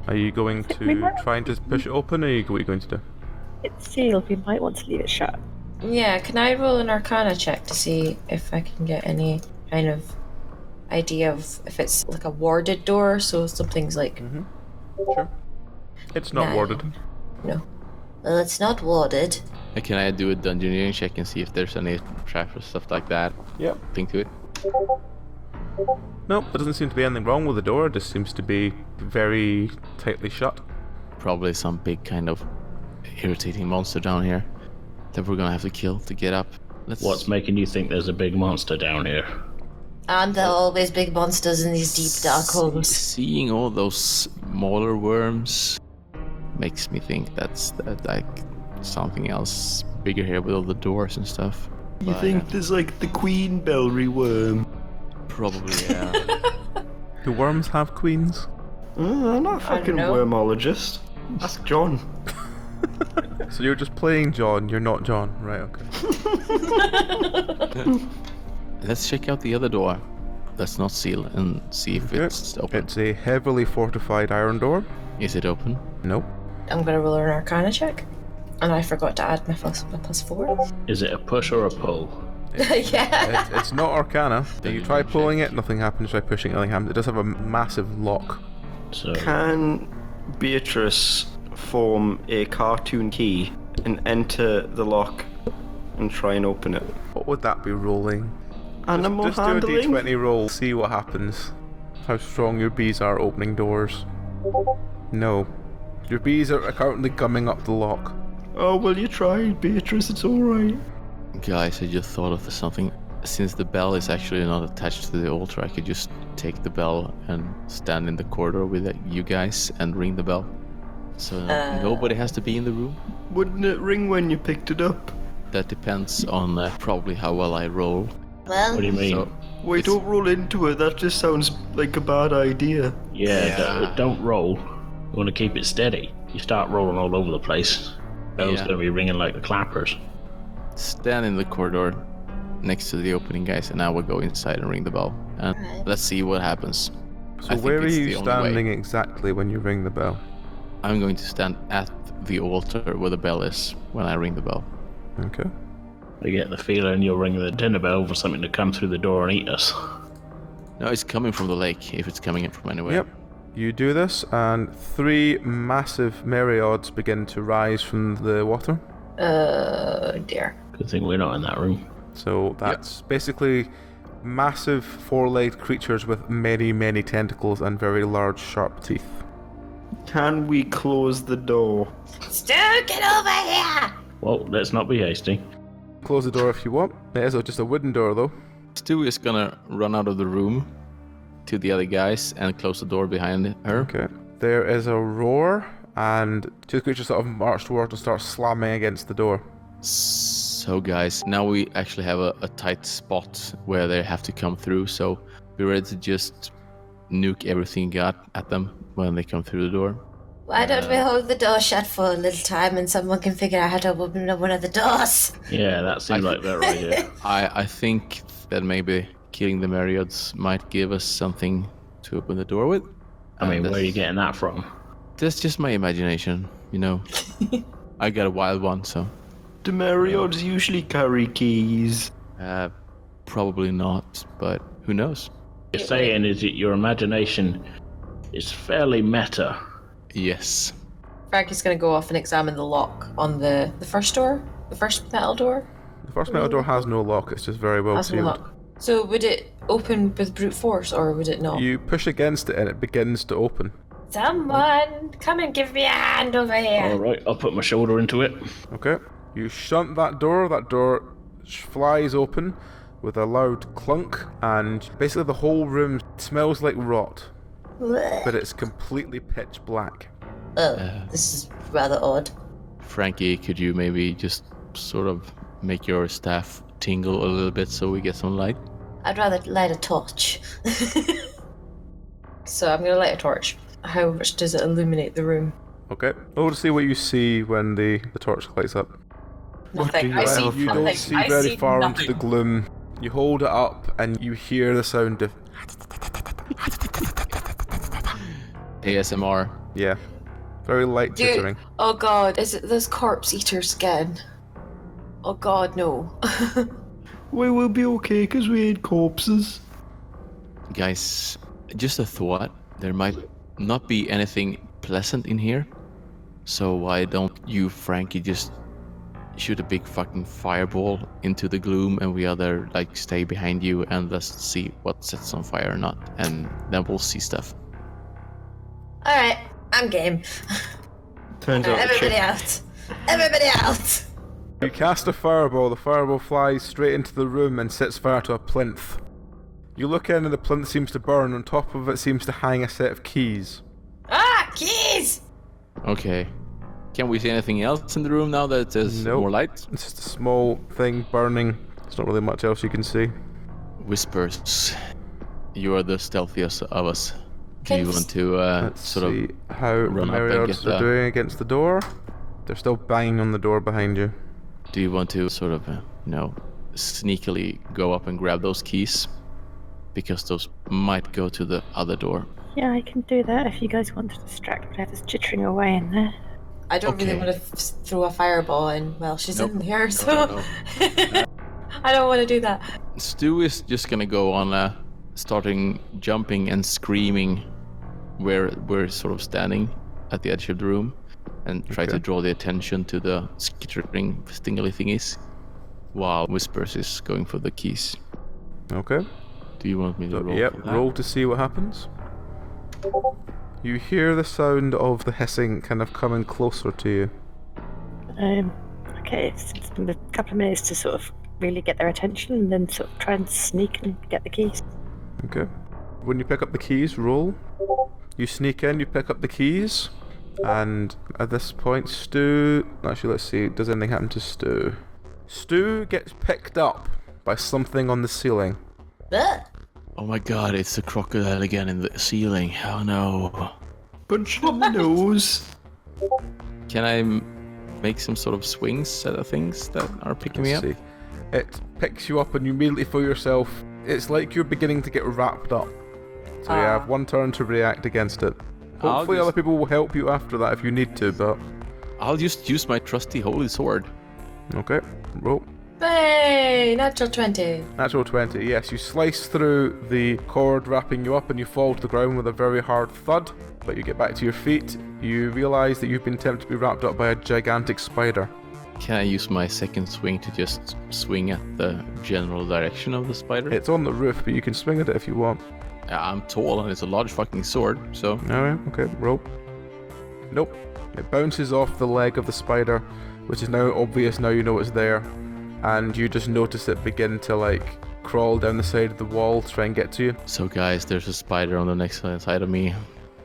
Are you going to try and just push it open, or what are you going to do? It's sealed, we might want to leave it shut. Yeah, can I roll an Arcana check to see if I can get any kind of idea of if it's like a warded door, so something's like... Sure. It's not 9. warded. No. well, it's not warded. Can I do a dungeoneering check and see if there's any traps or stuff like that? Yep. Think to it. Nope, there doesn't seem to be anything wrong with the door. It just seems to be very tightly shut. Probably some big kind of irritating monster down here that we're gonna have to kill to get up. What's making you think there's a big monster down here? Aren't there always big monsters in these deep, dark holes? Seeing all those smaller worms makes me think that's like something else bigger here with all the doors and stuff. You But, think there's like the queen bellry worm? Probably, yeah. Do worms have queens? I'm not a I don't fucking know. wormologist. Ask John. So you're just playing John, you're not John. Right, okay. Let's check out the other door that's not sealed and see if it's open. It's a heavily fortified iron door. Is it open? Nope. I'm gonna roll an Arcana check. And I forgot to add my plus 4. Is it a push or a pull? Yeah. It's not Arcana. You try pulling it, nothing happens. Try pushing it, nothing happens. It does have a massive lock. So Can Beatrice form a cartoon key and enter the lock and try and open it? What would that be rolling? Animal Just handling? do a d20 roll, see what happens. How strong your bees are opening doors. No. Your bees are currently gumming up the lock. Oh, well, you tried, Beatrice. It's all right. Guys, I just thought of something. Since the bell is actually not attached to the altar, I could just take the bell and stand in the corridor with you guys and ring the bell. So nobody has to be in the room. Wouldn't it ring when you picked it up? That depends on probably how well I roll. Well, What do you mean? So, Wait, don't roll into it. That just sounds like a bad idea. Don't roll. You want to keep it steady. You start rolling all over the place. Bell's Yeah. going to be ringing like the clappers. stand in the corridor next to the opening, guys, and I will go inside and ring the bell. And let's see what happens. So I think where are it's you the only way. standing exactly when you ring the bell? I'm going to stand at the altar where the bell is when I ring the bell. Okay. I get the feeling you'll ring the dinner bell for something to come through the door and eat us. No, it's coming from the lake, if it's coming in from anywhere. Yep. You do this, and 3 massive myriads begin to rise from the water. Dear. Good thing we're not in that room. So that's basically massive 4-legged creatures with many, many tentacles and very large, sharp teeth. Can we close the door? Stu, get over here! Well, let's not be hasty. Close the door if you want. It is just a wooden door, though. Stu is gonna run out of the room to the other guys and close the door behind her. Okay. There is a roar, and 2 creatures sort of march towards and start slamming against the door. So guys, now we actually have a tight spot where they have to come through, so be ready to just nuke everything you got at them when they come through the door. Why don't we hold the door shut for a little time and someone can figure out how to open one of the doors? Yeah, that seems like a better idea. I think that maybe killing the myriads might give us something to open the door with. I mean, where are you getting that from? That's just my imagination, you know. I got a wild one, so Do Mariots usually carry keys? probably not, but who knows? What you're saying is that your imagination is fairly meta. Yes. Frankie's gonna go off and examine the lock on the first door? The first metal door? The first metal door has no lock, it's just very well Has no sealed. lock. So would it open with brute force or would it not? You push against it and it begins to open. Someone, come and give me a hand over here. Alright, I'll put my shoulder into it. Okay. You shunt that door flies open with a loud clunk, and basically the whole room smells like rot, but it's completely pitch black. Oh, this is rather odd. Frankie, could you maybe just sort of make your staff tingle a little bit so we get some light? I'd rather light a torch. So I'm gonna light a torch. How much does it illuminate the room? Okay. Roll to see what you see when the torch lights up. Nothing. do I you see have? You nothing. don't see I very see far nothing. into the gloom. You hold it up and you hear the sound of... ASMR. Yeah. Very light Dude, tittering. oh god, is it those corpse eaters again? Oh god, no. We will be okay because we ate corpses. Guys, just a thought. There might not be anything pleasant in here. So why don't you, Frankie, just shoot a big fucking fireball into the gloom and we other like stay behind you and let's see what sets on fire or not. And then we'll see stuff. Alright, I'm game. Turns out the Everybody chick- out. Everybody out. You cast a fireball. The fireball flies straight into the room and sets fire to a plinth. You look in and the plinth seems to burn. On top of it seems to hang a set of keys. Ah, keys! Okay. Can we see anything else in the room now that there's Nope. more light? It's just a small thing burning. There's not really much else you can see. Whispers. You are the stealthiest of us. Do you Can- want to Let's sort see of how the run up and myriads get are doing against the door. They're still banging on the door behind you. do you want to sort of sneakily go up and grab those keys? Because those might go to the other door. Yeah, I can do that if you guys want to distract whatever's chittering away in there. I don't really Okay. want to throw a fireball in while she's Nope. in here, No, so no, I don't want to do that. Stu is just gonna go on starting jumping and screaming where we're sort of standing at the edge of the room and try to Okay. draw the attention to the skittering stingly thingies while Whispers is going for the keys. Okay. Do you want me to So, roll yep, for that? roll to see what happens. You hear the sound of the hissing kind of coming closer to you. Okay, it's been a couple of minutes to sort of really get their attention and then sort of try and sneak and get the keys. Okay. When you pick up the keys, roll. You sneak in, you pick up the keys, and at this point, Stu... Actually, let's see, does anything happen to Stu? Stu gets picked up by something on the ceiling. Oh my god, it's the crocodile again in the ceiling. Oh no. Punch him in the nose. Can I make some sort of swings at the things that are picking me Let's up? see. It picks you up and you immediately feel yourself... It's like you're beginning to get wrapped up. So you have one turn to react against it. Hopefully other people will help you after that if you need to, but... I'll just use my trusty holy sword. Okay, roll. Hey, natural 20. Natural 20, yes. You slice through the cord wrapping you up and you fall to the ground with a very hard thud, but you get back to your feet. You realise that you've been tempted to be wrapped up by a gigantic spider. Can I use my second swing to just swing at the general direction of the spider? It's on the roof, but you can swing at it if you want. I'm tall and it's a large fucking sword, so... Alright, okay, roll. Nope. It bounces off the leg of the spider, which is now obvious now you know it's there. And you just notice it begin to, like, crawl down the side of the wall to try and get to you. So guys, there's a spider on the next side of me.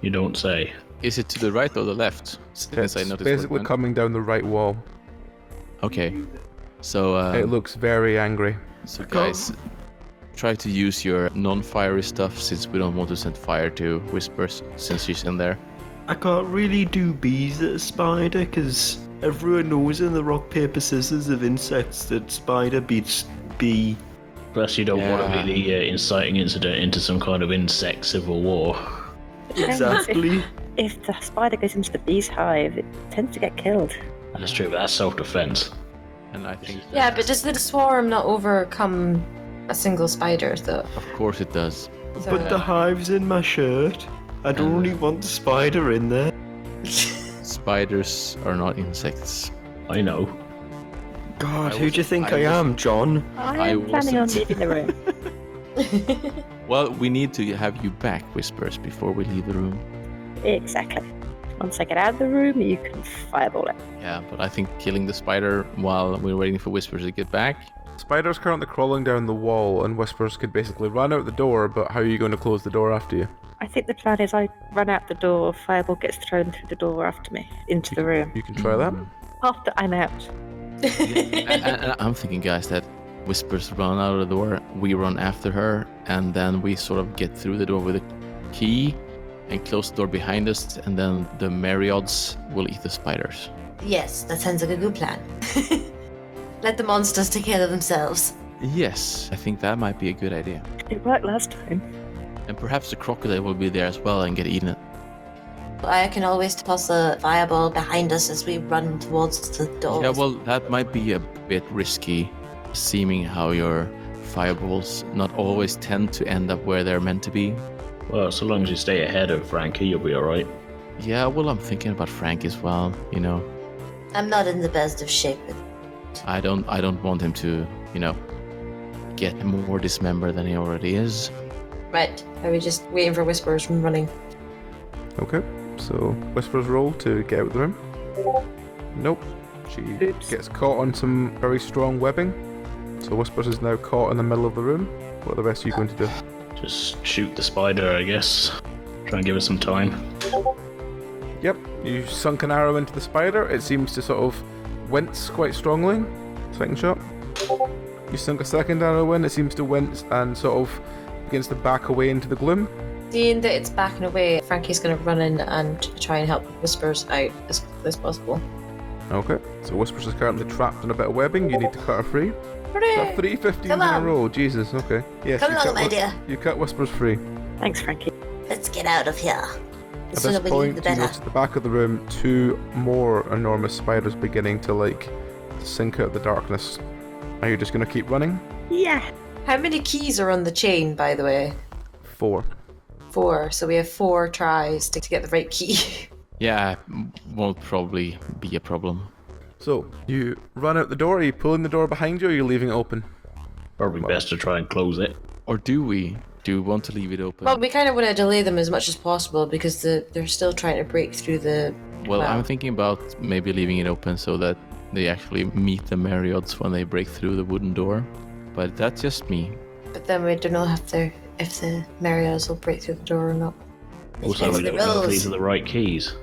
You don't say. Is it to the right or the left? Since I It's noticed basically what it coming down the right wall. went. Okay. So, It looks very angry. so guys, try to use your non-fiery stuff since we don't want to send fire to Whispers since she's in there. I can't really do bees at a spider because everyone knows in the rock, paper, scissors of insects that spider beats bee. Plus, you don't want to be the inciting incident into some kind of insect civil war. Exactly. If the spider goes into the bee's hive, it tends to get killed. That's true, but that's self-defense. And I think... Yeah, but does the swarm not overcome a single spider, though? Of course it does. So- But the hive's in my shirt. I don't really want the spider in there. Spiders are not insects. I know. God, I who do you think I am, John? I am I planning on wasn't. leaving the room. Well, we need to have you back, Whispers, before we leave the room. Exactly. Once I get out of the room, you can fireball it. Yeah, but I think killing the spider while we're waiting for Whispers to get back... Spider's currently crawling down the wall, and Whispers could basically run out the door, but how are you going to close the door after you? I think the plan is I run out the door, fireball gets thrown through the door after me, into the room. You can try that. After I'm out. and I'm thinking, guys, that Whispers run out of the door, we run after her, and then we sort of get through the door with a key and close the door behind us, and then the Mariods will eat the spiders. Yes, that sounds like a good plan. Let the monsters take care of themselves. Yes, I think that might be a good idea. It worked last time. And perhaps the crocodile will be there as well and get eaten. I can always toss a fireball behind us as we run towards the door. Yeah, well, that might be a bit risky, seeming how your fireballs not always tend to end up where they're meant to be. Well, so long as you stay ahead of Frankie, you'll be alright. Yeah, well, I'm thinking about Frank as well, you know. I'm not in the best of shape. I don't want him to, you know, get more dismembered than he already is. Right. Are we just waiting for Whispers from running? Okay, so Whispers roll to get out of the room. Nope. She Oops. gets caught on some very strong webbing. So Whispers is now caught in the middle of the room. What are the rest of you going to do? Just shoot the spider, I guess. Try and give it some time. Yep, you sunk an arrow into the spider. It seems to sort of wince quite strongly. Second shot. You sunk a second arrow in. It seems to wince and sort of begins to back away into the gloom. Seeing that it's backing away, Frankie's going to run in and try and help Whispers out as quickly as possible. Okay, so Whispers is currently trapped in a bit of webbing. You need to cut her free. Got 3 15s in Come a on. row. Jesus, okay. Yes, Come you along, cut my dear. You cut Whispers free. Thanks, Frankie. Let's get out of here. The At sooner this we leave, point, the you better. notice at the back of the room 2 more enormous spiders beginning to, like, sink out of the darkness. Are you just going to keep running? Yeah. How many keys are on the chain, by the way? 4. 4. So we have 4 tries to get the right key. Yeah, won't probably be a problem. So, you run out the door. Are you pulling the door behind you or are you leaving it open? Probably best to try and close it. Or do we? Do you want to leave it open? Well, we kind of want to delay them as much as possible because they're still trying to break through the. Well, I'm thinking about maybe leaving it open so that they actually meet the Marriots when they break through the wooden door. But that's just me. But then we don't know if the Mariots will break through the door or not. Also, we don't know if these are the right keys.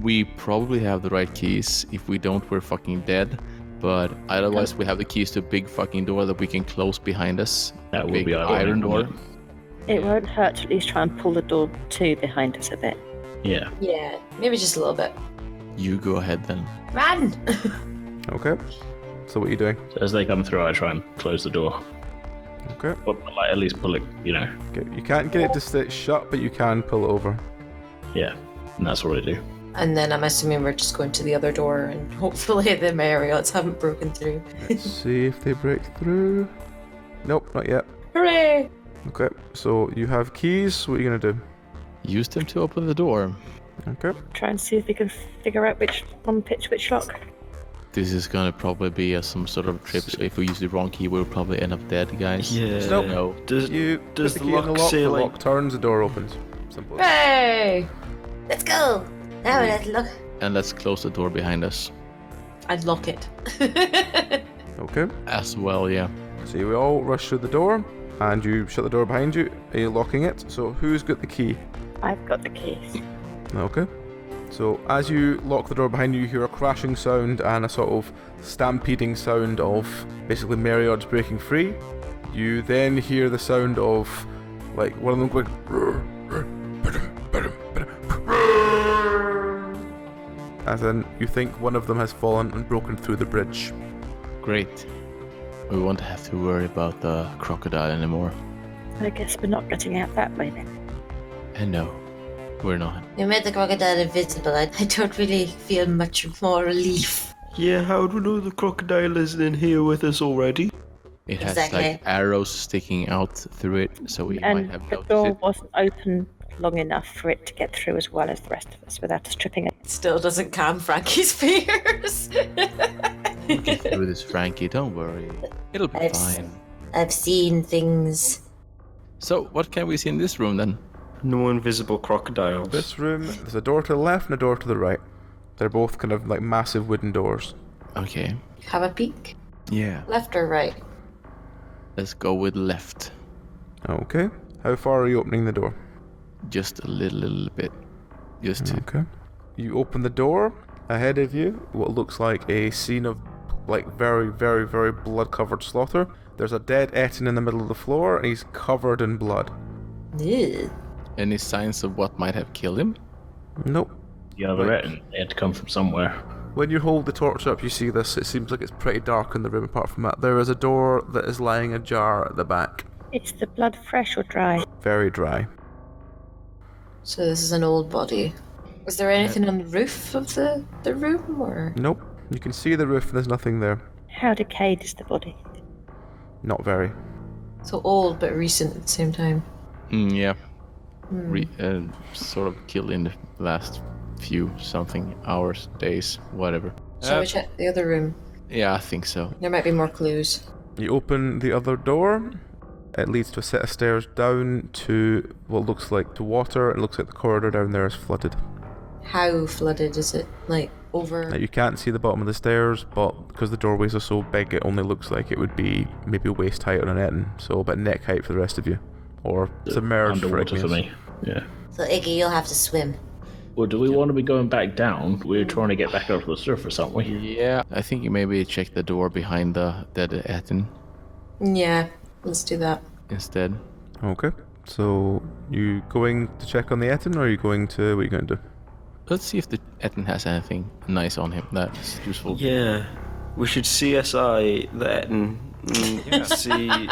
We probably have the right keys. If we don't, we're fucking dead. But otherwise, we have the keys to a big fucking door that we can close behind us. That would big be iron door. It won't hurt to at least try and pull the door to behind us a bit. Yeah. Yeah, maybe just a little bit. You go ahead then. Run! Okay. So what are you doing? So as they come through, I try and close the door. Okay. Or like, at least pull it, Okay. You can't get it to stay shut, but you can pull it over. Yeah. And that's what I do. And then I'm assuming we're just going to the other door and hopefully the Marriots haven't broken through. Let's see if they break through. Nope, not yet. Hooray! Okay. So you have keys. What are you gonna do? Use them to open the door. Okay. Try and see if we can figure out which one pitch which lock. This is gonna probably be some sort of trip. So if we use the wrong key, we'll probably end up dead, guys. Yeah. Nope. No. Does You does put the key in lock say the like? lock turns, the door opens. Simple. Hey! Let's go. Now let's look. And let's close the door behind us. I'd lock it. Okay. As well, yeah. So we all rush through the door, and you shut the door behind you. Are you locking it? So who's got the key? I've got the keys. Okay. So as you lock the door behind you, you hear a crashing sound and a sort of stampeding sound of basically Marriots breaking free. You then hear the sound of like one of them going. As in, you think one of them has fallen and broken through the bridge. Great. We won't have to worry about the crocodile anymore. I guess we're not getting out that way then. And no, we're not. You made the crocodile invisible. I don't really feel much more relief. Yeah, how do we know the crocodile isn't in here with us already? It has Exactly. like arrows sticking out through it, so we might And have the noticed door it. wasn't open long enough for it to get through as well as the rest of us without us tripping it. Still doesn't calm Frankie's fears. Get through this, Frankie. Don't worry. It'll be fine. I've seen things. So, what can we see in this room then? No invisible crocodiles. This room, there's a door to the left and a door to the right. They're both kind of like massive wooden doors. Okay. Have a peek. Yeah. Left or right? Let's go with left. Okay. How far are you opening the door? Just a little bit. Just to... Okay. You open the door. Ahead of you, what looks like a scene of like very, very, very blood-covered slaughter. There's a dead Etin in the middle of the floor, and he's covered in blood. Ew. Any signs of what might have killed him? Nope. The other end, they had to come from somewhere. When you hold the torch up, you see this. It seems like it's pretty dark in the room apart from that. There is a door that is lying ajar at the back. Is the blood fresh or dry? Very dry. So this is an old body. Was there anything on the roof of the room, or? Nope. You can see the roof and there's nothing there. How decayed is the body? Not very. So old but recent at the same time. Yeah. Sort of killed in the last few something hours, days, whatever. Shall we check the other room? Yeah, I think so. There might be more clues. You open the other door. It leads to a set of stairs down to what looks like to water. It looks like the corridor down there is flooded. How flooded is it? Like over? Now, you can't see the bottom of the stairs, but because the doorways are so big, it only looks like it would be maybe waist height on an Etin, so about neck height for the rest of you. Or submerged for Underwater for Igneous. me. Yeah. So Iggy, you'll have to swim. Well, do we want to be going back down? We're trying to get back up to the surface, aren't we? Yeah, I think you maybe check the door behind the dead Etin Yeah, let's do that. instead. Okay. So, you going to check on the Etin, or are you going to... What are you going to do? Let's see if the Etin has anything nice on him that's useful. Yeah, we should CSI the Etin and see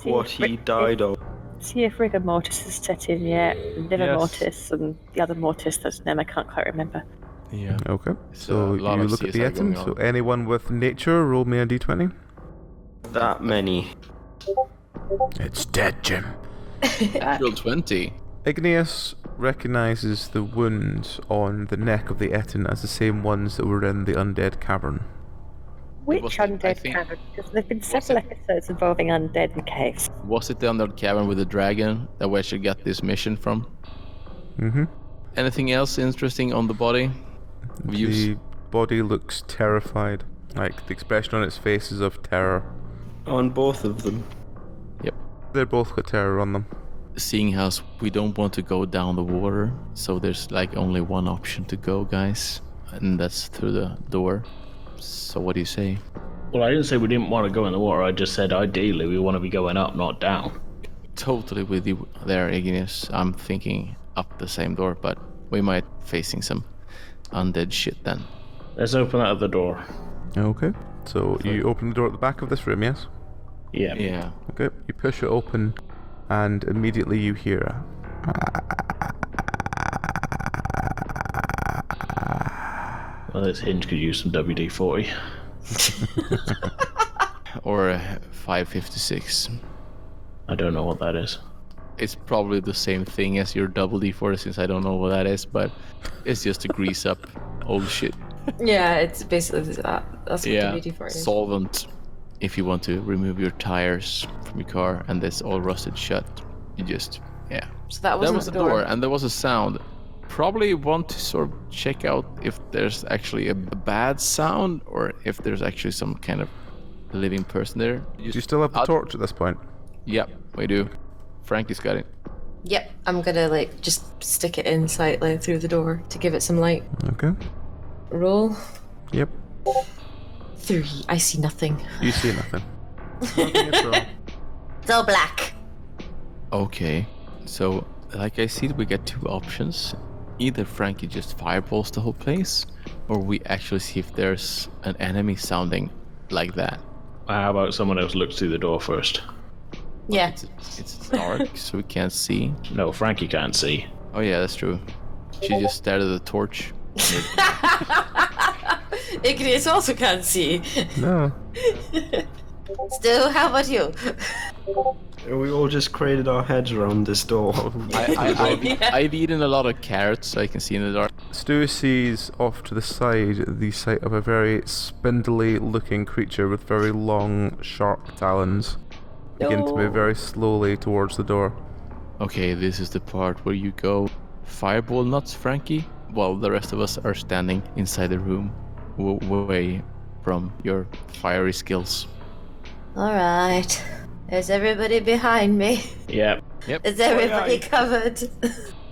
what he died of. See if rigor mortis has set in yet. Liver Yes. mortis and the other mortis that's name I can't quite remember. Yeah. Okay. It's So, a lot you of look at the CSI going Etin. So, on. anyone with nature, roll me a d20. That many. It's dead, Jim. Natural 20. Igneous recognizes the wounds on the neck of the Etin as the same ones that were in the undead cavern. Which was- undead I think- cavern? Because there have been several episodes involving undead and caves. Was it the Underworld Cavern with the dragon that we actually got this mission from? Mm-hmm. Anything else interesting on the body? Views? The body looks terrified. Like, the expression on its face is of terror. On both of them. They're both got terror on them. Seeing how we don't want to go down the water, so there's like only one option to go, guys, and that's through the door. So what do you say? Well, I didn't say we didn't want to go in the water. I just said ideally we want to be going up, not down. Totally with you there, Ignis. I'm thinking up the same door, but we might facing some undead shit then. Let's open that other door. Okay. So you open the door at the back of this room, yes? Yeah. Yeah. Okay. You push it open, and immediately you hear a... Well, this hinge could use some WD-40. Or a 556. I don't know what that is. It's probably the same thing as your double D4 since I don't know what that is, but it's just to grease up old shit. Yeah, it's basically that. That's what Yeah, WD-4 is. solvent. If you want to remove your tires from your car and it's all rusted shut, you just, yeah. So that That wasn't was the door and there was a sound. Probably want to sort of check out if there's actually a bad sound or if there's actually some kind of living person there. Do you still have the torch at this point? Yep, we do. Frankie's got it. Yep, I'm gonna like just stick it in slightly through the door to give it some light. Okay. Roll. Yep. 3. I see nothing. You see nothing. Nothing at all. It's all black. Okay, so like I see we get two options. Either Frankie just fireballs the whole place, or we actually see if there's an enemy sounding like that. How about someone else looks through the door first? Yeah. It's dark, so we can't see. No, Frankie can't see. Oh yeah, that's true. She just stared at the torch. Ignis also can't see. No. Stu, how about you? We all just crated our heads around this door. I've eaten a lot of carrots, so I can see in the dark. Stu sees off to the side the sight of a very spindly looking creature with very long, sharp talons. Begin to move very slowly towards the door. Okay, this is the part where you go fireball nuts, Frankie, while the rest of us are standing inside the room, away from your fiery skills. Alright. Is everybody behind me? Yeah. Yep. Is everybody covered?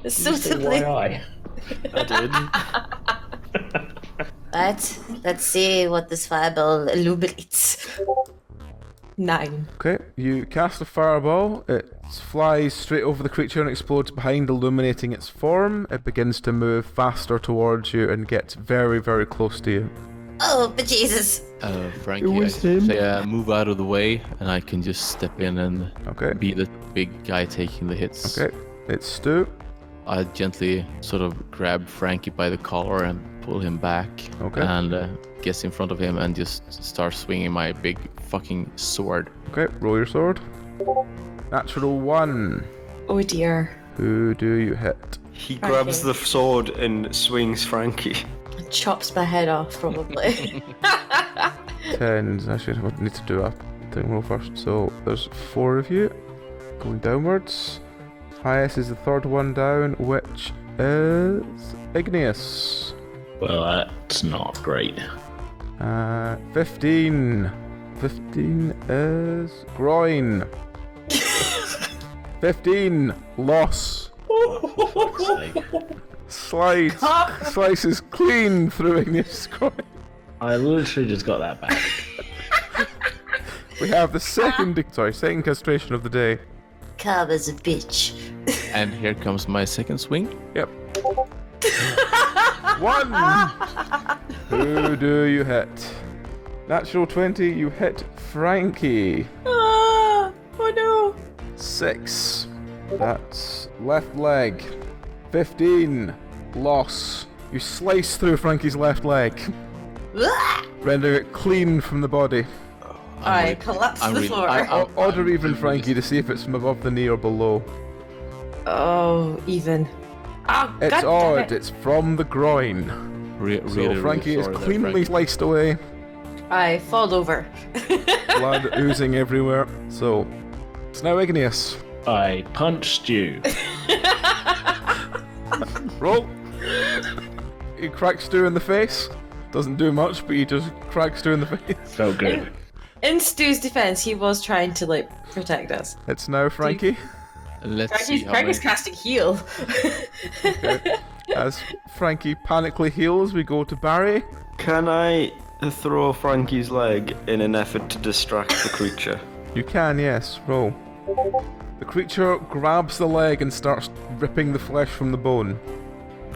Suitably. Why I did. Right, let's see what this fireball illuminates. 9. Okay, you cast a fireball. It flies straight over the creature and explodes behind, illuminating its form. It begins to move faster towards you and gets very, very close to you. Oh, bejesus. Frankie, It was I him. say move out of the way, and I can just step in and Okay. be the big guy taking the hits. Okay, it's Stu. I gently sort of grab Frankie by the collar and pull him back. Okay. And gets in front of him and just start swinging my big fucking sword. Okay, roll your sword. Natural 1. Oh dear. Who do you hit? He grabs the sword and swings Frankie. Chops my head off, probably. 10s. Actually, I need to do a thing roll first. So there's 4 of you going downwards. Highest is the third one down, which is Igneous. Well, that's not great. 15. 15 is Groin. 15. Loss. Fuck's sake. Slices clean through Igneous' groin. I literally just got that back. We have the second castration of the day. Carver's a bitch. And here comes my second swing. Yep. 1. Who do you hit? Natural 20, you hit Frankie. Oh no. 6. That's left leg. 15. Loss. You slice through Frankie's left leg, rendering it clean from the body. I collapse to the floor. Odd or even, Frankie, to see if it's from above the knee or below. Oh, even. Oh, It's God damn odd. it. It's from the groin. Really, So Frankie is cleanly sliced away. I fall over. Blood oozing everywhere. So, it's now Igneous. I punched you. Roll. You crack Stu in the face. Doesn't do much, but you just crack Stu in the face. Felt good. In Stu's defense, he was trying to protect us. It's now Frankie. Let's see Frankie's casting heal. Okay. As Frankie panically heals, we go to Barry. Can I throw Frankie's leg in an effort to distract the creature? You can, yes. Roll. The creature grabs the leg and starts ripping the flesh from the bone.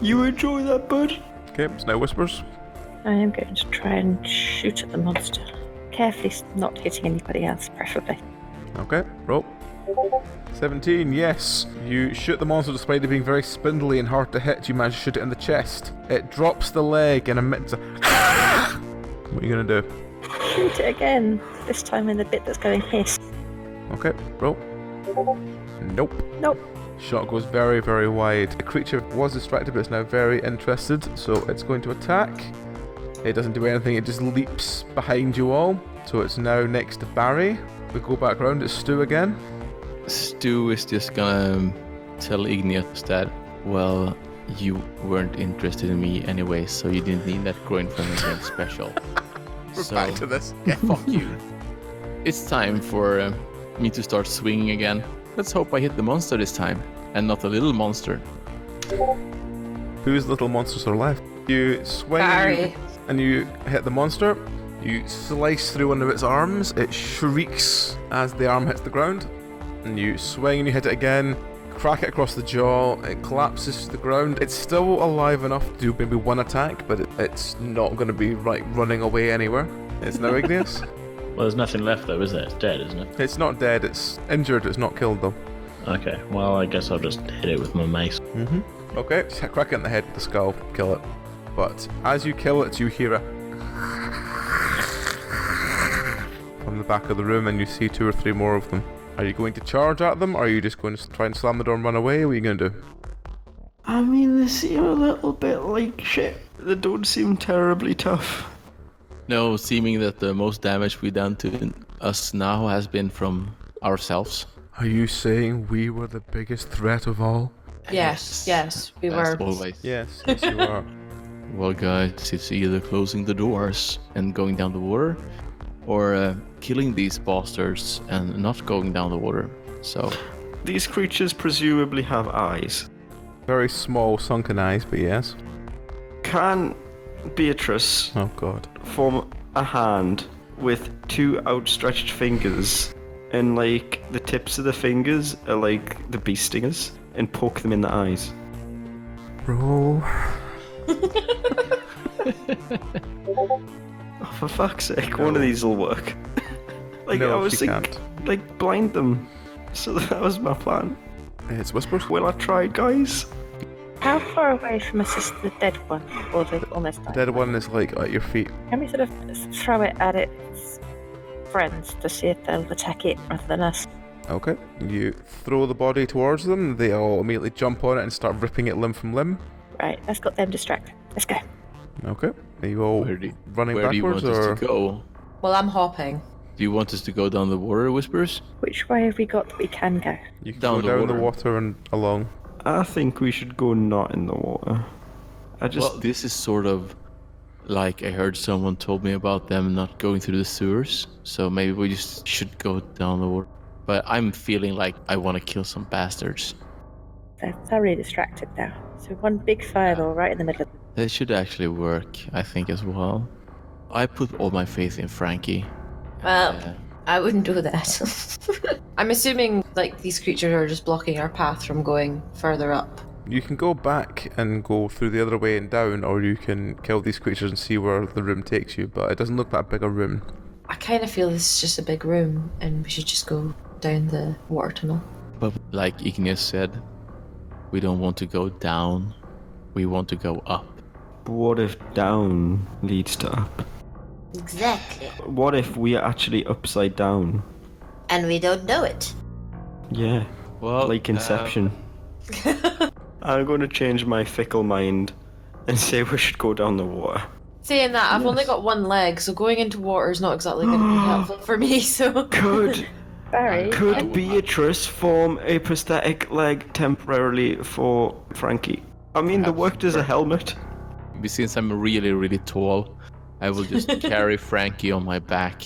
You enjoy that, bud? Okay, it's now Whispers. I am going to try and shoot at the monster. Carefully not hitting anybody else, preferably. Okay, roll. 17, yes. You shoot the monster despite it being very spindly and hard to hit. You manage to shoot it in the chest. It drops the leg and emits a... What are you going to do? Shoot it again, this time in the bit that's going hiss. Okay, roll. Nope. Nope. Shot goes very, very wide. The creature was distracted, but it's now very interested, so it's going to attack. It doesn't do anything, it just leaps behind you all. So it's now next to Barry. We go back round, it's Stu again. Stu is just gonna tell Igneous that, well, you weren't interested in me anyway, so you didn't need that groin from anything special. We're back to this. Yeah, fuck you. It's time for me to start swinging again. Let's hope I hit the monster this time, and not a little monster. Whose little monsters are left? You swing and you hit the monster. You slice through one of its arms. It shrieks as the arm hits the ground. And you swing and you hit it again. Crack it across the jaw. It collapses to the ground. It's still alive enough to do maybe one attack, but it's not going to be running away anywhere. It's now Igneous. Well, there's nothing left though, is there? It's dead, isn't it? It's not dead. It's injured. It's not killed though. Okay, well, I guess I'll just hit it with my mace. Okay, just crack it in the head with the skull. Kill it. But as you kill it, you hear a from the back of the room, and you see 2 or 3 more of them. Are you going to charge at them, or are you just going to try and slam the door and run away? What are you going to do? I mean, they seem a little bit like shit. They don't seem terribly tough. No, seeming that the most damage we done to us now has been from ourselves. Are you saying we were the biggest threat of all? Yes, we As were. always. Yes, yes you are. Well, guys, it's either closing the doors and going down the water, or killing these bastards and not going down the water. So These creatures presumably have eyes. Very small, sunken eyes, but yes. Can Beatrice Oh god. form a hand with 2 outstretched fingers, and the tips of the fingers are like the bee stingers, and poke them in the eyes? Roll. Oh, for fuck's sake, one of these will work. No, I was she thinking, can't. blind them. So that was my plan. It's Whispers. Well, I tried, guys. How far away from us is the dead one, or the almost died? Dead one is at your feet. Can we sort of throw it at its friends to see if they'll attack it rather than us? Okay. You throw the body towards them. They all immediately jump on it and start ripping it limb from limb. Right, let's got them distracted. Let's go. Okay. Are you all running where do you backwards, want or us to go? Well, I'm hopping. Do you want us to go down the water, Whispers? Which way have we got that we can go? you can Down go the down the water. water and along? I think we should go not in the water. Well, this is sort of like I heard someone told me about them not going through the sewers, so maybe we just should go down the water. But I'm feeling like I want to kill some bastards. They're thoroughly distracted now. So one big fireball right in the middle of them. That should actually work, I think, as well. I put all my faith in Frankie. Well, I wouldn't do that. I'm assuming these creatures are just blocking our path from going further up. You can go back and go through the other way and down, or you can kill these creatures and see where the room takes you, but it doesn't look that big a room. I kind of feel this is just a big room and we should just go down the water tunnel. But like Igneous said, we don't want to go down, we want to go up. But what if down leads to up? Exactly. What if we are actually upside down? And we don't know it. Yeah, Well, like Inception. I'm going to change my fickle mind and say we should go down the water. Saying that, I've only got one leg, so going into water is not exactly going to be helpful for me, so... Barry, Could Beatrice form a prosthetic leg temporarily for Frankie? I mean, the worked as a helmet. Since I'm really, really tall, I will just carry Frankie on my back.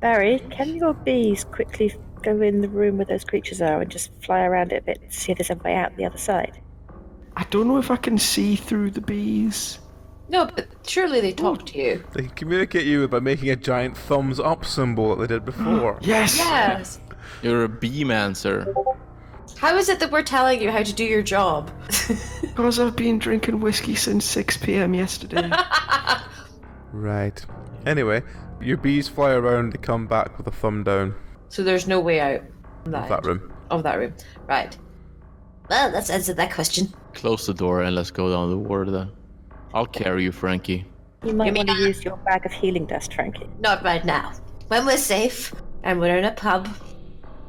Barry, can your bees quickly go in the room where those creatures are and just fly around it a bit to see if there's a way out the other side? I don't know if I can see through the bees. No, but surely they talk to you. They can communicate you by making a giant thumbs up symbol that they did before. Yes! Yes! You're a bee man, sir. How is it that we're telling you how to do your job? Because I've been drinking whiskey since 6 p.m. yesterday. Right. Anyway, your bees fly around, they come back with a thumb down So there's no way out of that room. Of that room. Right. Well, let's answer that question. Close the door and let's go down the water then. I'll carry you, Frankie. You might mean want to use your bag of healing dust, Frankie. Not right now. When we're safe, and we're in a pub,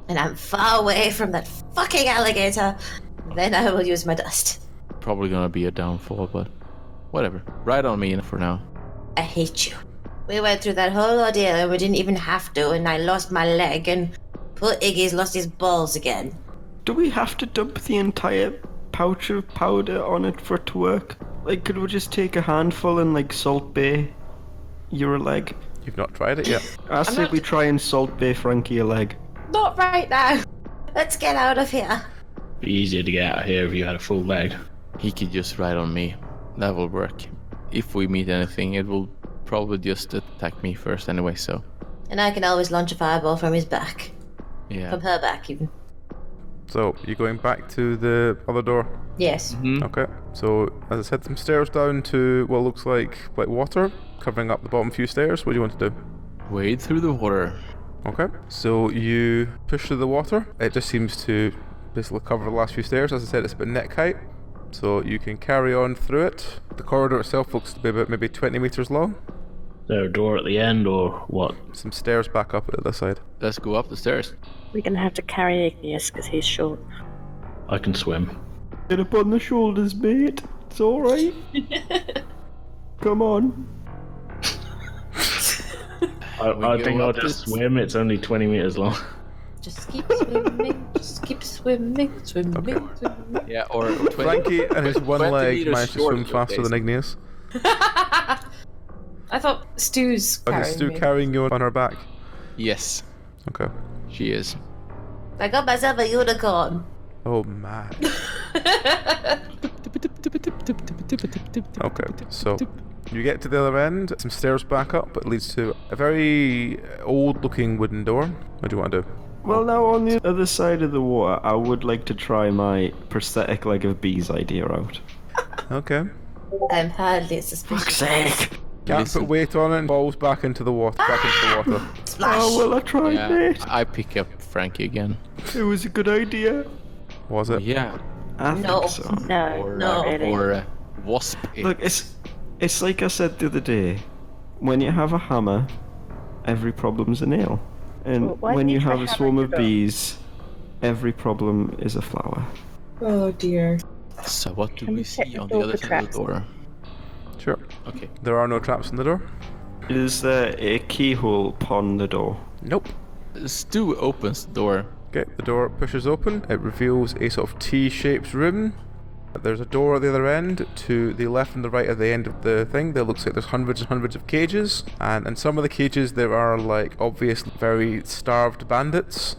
and I'm far away from that fucking alligator, then I will use my dust. Probably gonna be a downfall, but whatever. Right on me for now. I hate you. We went through that whole ordeal and we didn't even have to, and I lost my leg, and poor Iggy's lost his balls again. Do we have to dump the entire pouch of powder on it for it to work? Like, could we just take a handful and, like, Salt Bay your leg? You've not tried it yet. I say we try and Salt Bay Frankie a leg. Not right now. Let's get out of here. Be easier to get out of here if you had a full leg. He could just ride on me. That will work. If we meet anything, it will probably just attack me first anyway, so... And I can always launch a fireball from his back. Yeah. From her back, even. So, you're going back to the other door? Yes. Okay. So, as I said, some stairs down to what looks like water, covering up the bottom few stairs. What do you want to do? Wade through the water. Okay. So, you push through the water. It just seems to basically cover the last few stairs. As I said, it's about neck height. So, you can carry on through it. The corridor itself looks to be about maybe 20 meters long. Is there a door at the end or what? Some stairs back up at the other side. Let's go up the stairs. We're going to have to carry Igneous because he's short. I can swim. Get up on the shoulders, mate. It's alright. Come on. I think I'll just swim. It's only 20 meters long. Just keep swimming. Just keep swimming. Swimming. Okay. Swimming. Yeah, or 20, Frankie and his one 20 leg meters managed to short swim of your faster than base. Igneous. I thought Stu's But carrying is Stu me. carrying you on her back? Yes, Okay. she is. I got myself a unicorn. Oh man. Okay, so you get to the other end, some stairs back up, it leads to a very old looking wooden door. What do you want to do? Well, now on the other side of the water, I would like to try my prosthetic leg of bees idea out. Okay. I'm hardly suspicious. Sake! Can't Listen. put weight on it and falls back into the water. Splash. Oh, well, I tried, Yeah, mate. I pick up Frankie again. It was a good idea. Was it? Yeah, I No. think so. No, or not really. wasp. Look, it's like I said the other day. When you have a hammer, every problem's a nail. And Well, why when don't you you try have a swarm of hammering it up? bees, every problem is a flower. Oh dear. So what do Can we we check see the on door the other for side of the traps? door? Sure. Okay. There are no traps in the door? Is there a keyhole upon the door? Nope. Stu opens the door. Okay, the door pushes open. It reveals a sort of T-shaped room. There's a door at the other end. To the left and the right at the end of the thing, there looks like there's hundreds and hundreds of cages. And in some of the cages there are like obvious very starved bandits.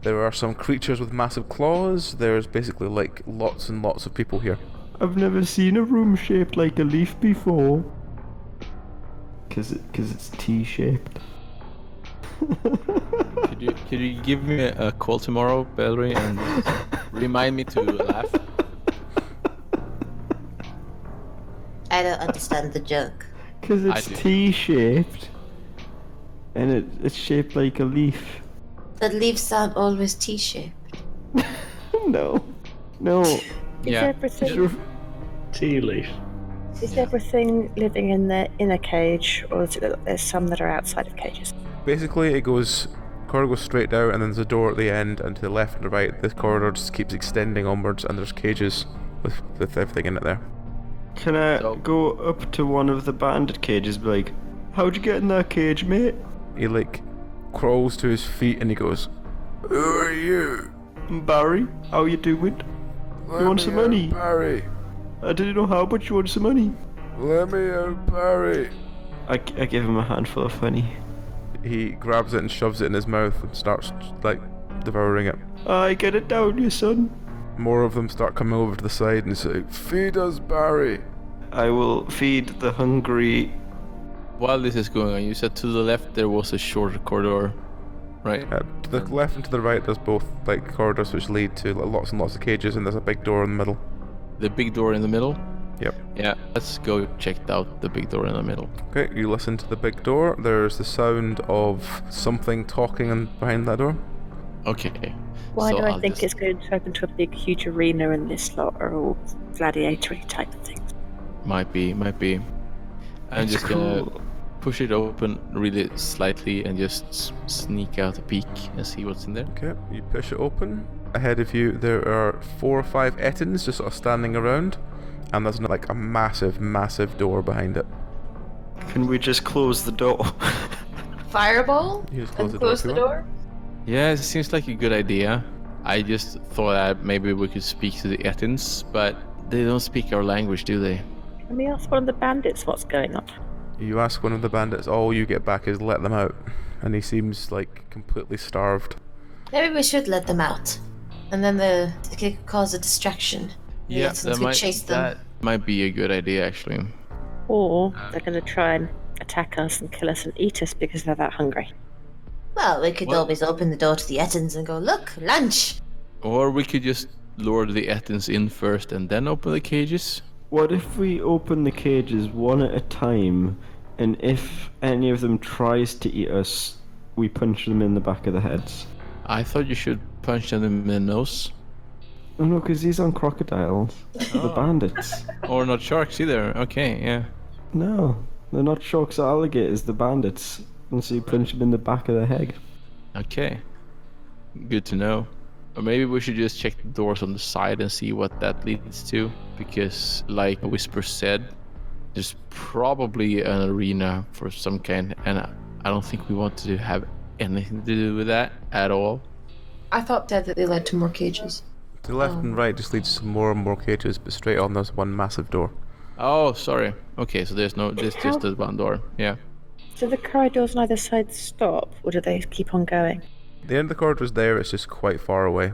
There are some creatures with massive claws. There's basically like lots and lots of people here. I've never seen a room shaped like a leaf before. Cause it's T-shaped. Could you give me a call tomorrow, Bellery, and remind me to laugh? I don't understand the joke. Cause I it's do. T-shaped. And it's shaped like a leaf. But leaves aren't always T-shaped. No. No. Is Yeah. everything Tea leaf. is everything living in the inner cage, or is it that there's some that are outside of cages? Basically, corridor goes straight down, and then there's a door at the end, and to the left and the right, this corridor just keeps extending onwards, and there's cages with everything in it there. Can I So- go up to one of the bandit cages and be like, how'd you get in that cage, mate? He like crawls to his feet and he goes, "Who are you? Barry, how you doing? You want some money? Barry. I didn't know how much you want some money. Let me out, Barry." I give him a handful of money. He grabs it and shoves it in his mouth and starts like devouring it. I get it down, you son. More of them start coming over to the side and say, "Feed us, Barry." I will feed the hungry. While this is going on, you said to the left there was a shorter corridor, right? To the left and to the right, there's both like corridors which lead to lots and lots of cages, and there's a big door in the middle. The big door in the middle? Yep. Yeah, let's go check out the big door in the middle. Okay, you listen to the big door. There's the sound of something talking behind that door. Okay. Why so do I I'll think just- it's going to open to a big, huge arena and this lot are all gladiatory type of things? Might be. I'm It's just gonna cool. push it open really slightly and just sneak out a peek and see what's in there. Okay, you push it open. Ahead of you, there are 4 or 5 Ettins just sort of standing around, and there's like a massive door behind it. Can we just close the door? Fireball? You just And close close the the door. door? Yeah, it seems like a good idea. I just thought that maybe we could speak to the Ettins, but they don't speak our language, do they? Let me ask one of the bandits what's going on. You ask one of the bandits, all you get back is let them out, and he seems like completely starved. Maybe we should let them out. And then they could cause a distraction. Yeah, Since we chase them. that might be a good idea actually. Or they're going to try and attack us and kill us and eat us because they're that hungry. Well, we could Well- always open the door to the Ettins and go, look, lunch! Or we could just lure the Ettins in first and then open the cages. What if we open the cages one at a time, and if any of them tries to eat us, we punch them in the back of the heads? I thought you should punch them in the nose. Oh no, because these aren't crocodiles. The bandits. Or not sharks either. Okay, yeah. No, they're not sharks or alligators, the bandits. And so you punch them in the back of the head. Okay. Good to know. Or maybe we should just check the doors on the side and see what that leads to. Because, like Whisper said, there's probably an arena for some kind, and I don't think we want to have anything to do with that at all. I thought that they led to more cages. To the left and right just leads to more and more cages, but straight on there's one massive door. Oh, sorry. Okay, so there's just the one door. Yeah. Do the corridors on either side stop, or do they keep on going? The end of the corridor's there, it's just quite far away.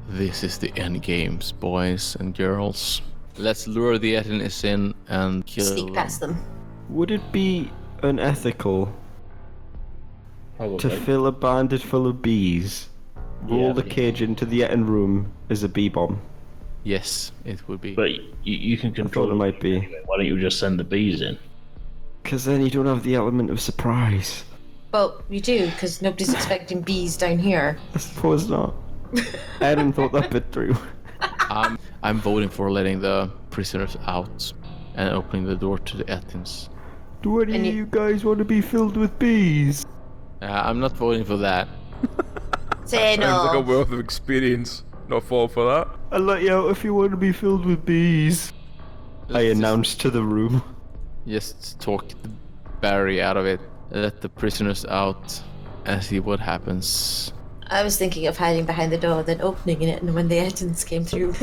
This is the end games, boys and girls. Let's lure the Ettins in and kill Sneak past them. Would it be unethical to Probably. fill a bandit full of bees, roll Yeah. the cage into the Etten room as a bee bomb? Yes, it would be. But you can I control thought it might be. Why don't you just send the bees in? Because then you don't have the element of surprise. Well, you do, because nobody's expecting bees down here. I suppose not. I hadn't thought that bit through. I'm voting for letting the prisoners out and opening the door to the Ettins. Do any And of you- you guys want to be filled with bees? I'm not voting for that. Say Sounds like a no. wealth of experience. Not fall for that. I'll let you out if you want to be filled with bees. I Let's announced to the room. just talk the Barry out of it. Let the prisoners out and see what happens. I was thinking of hiding behind the door, then opening it, and when the Ettins came through,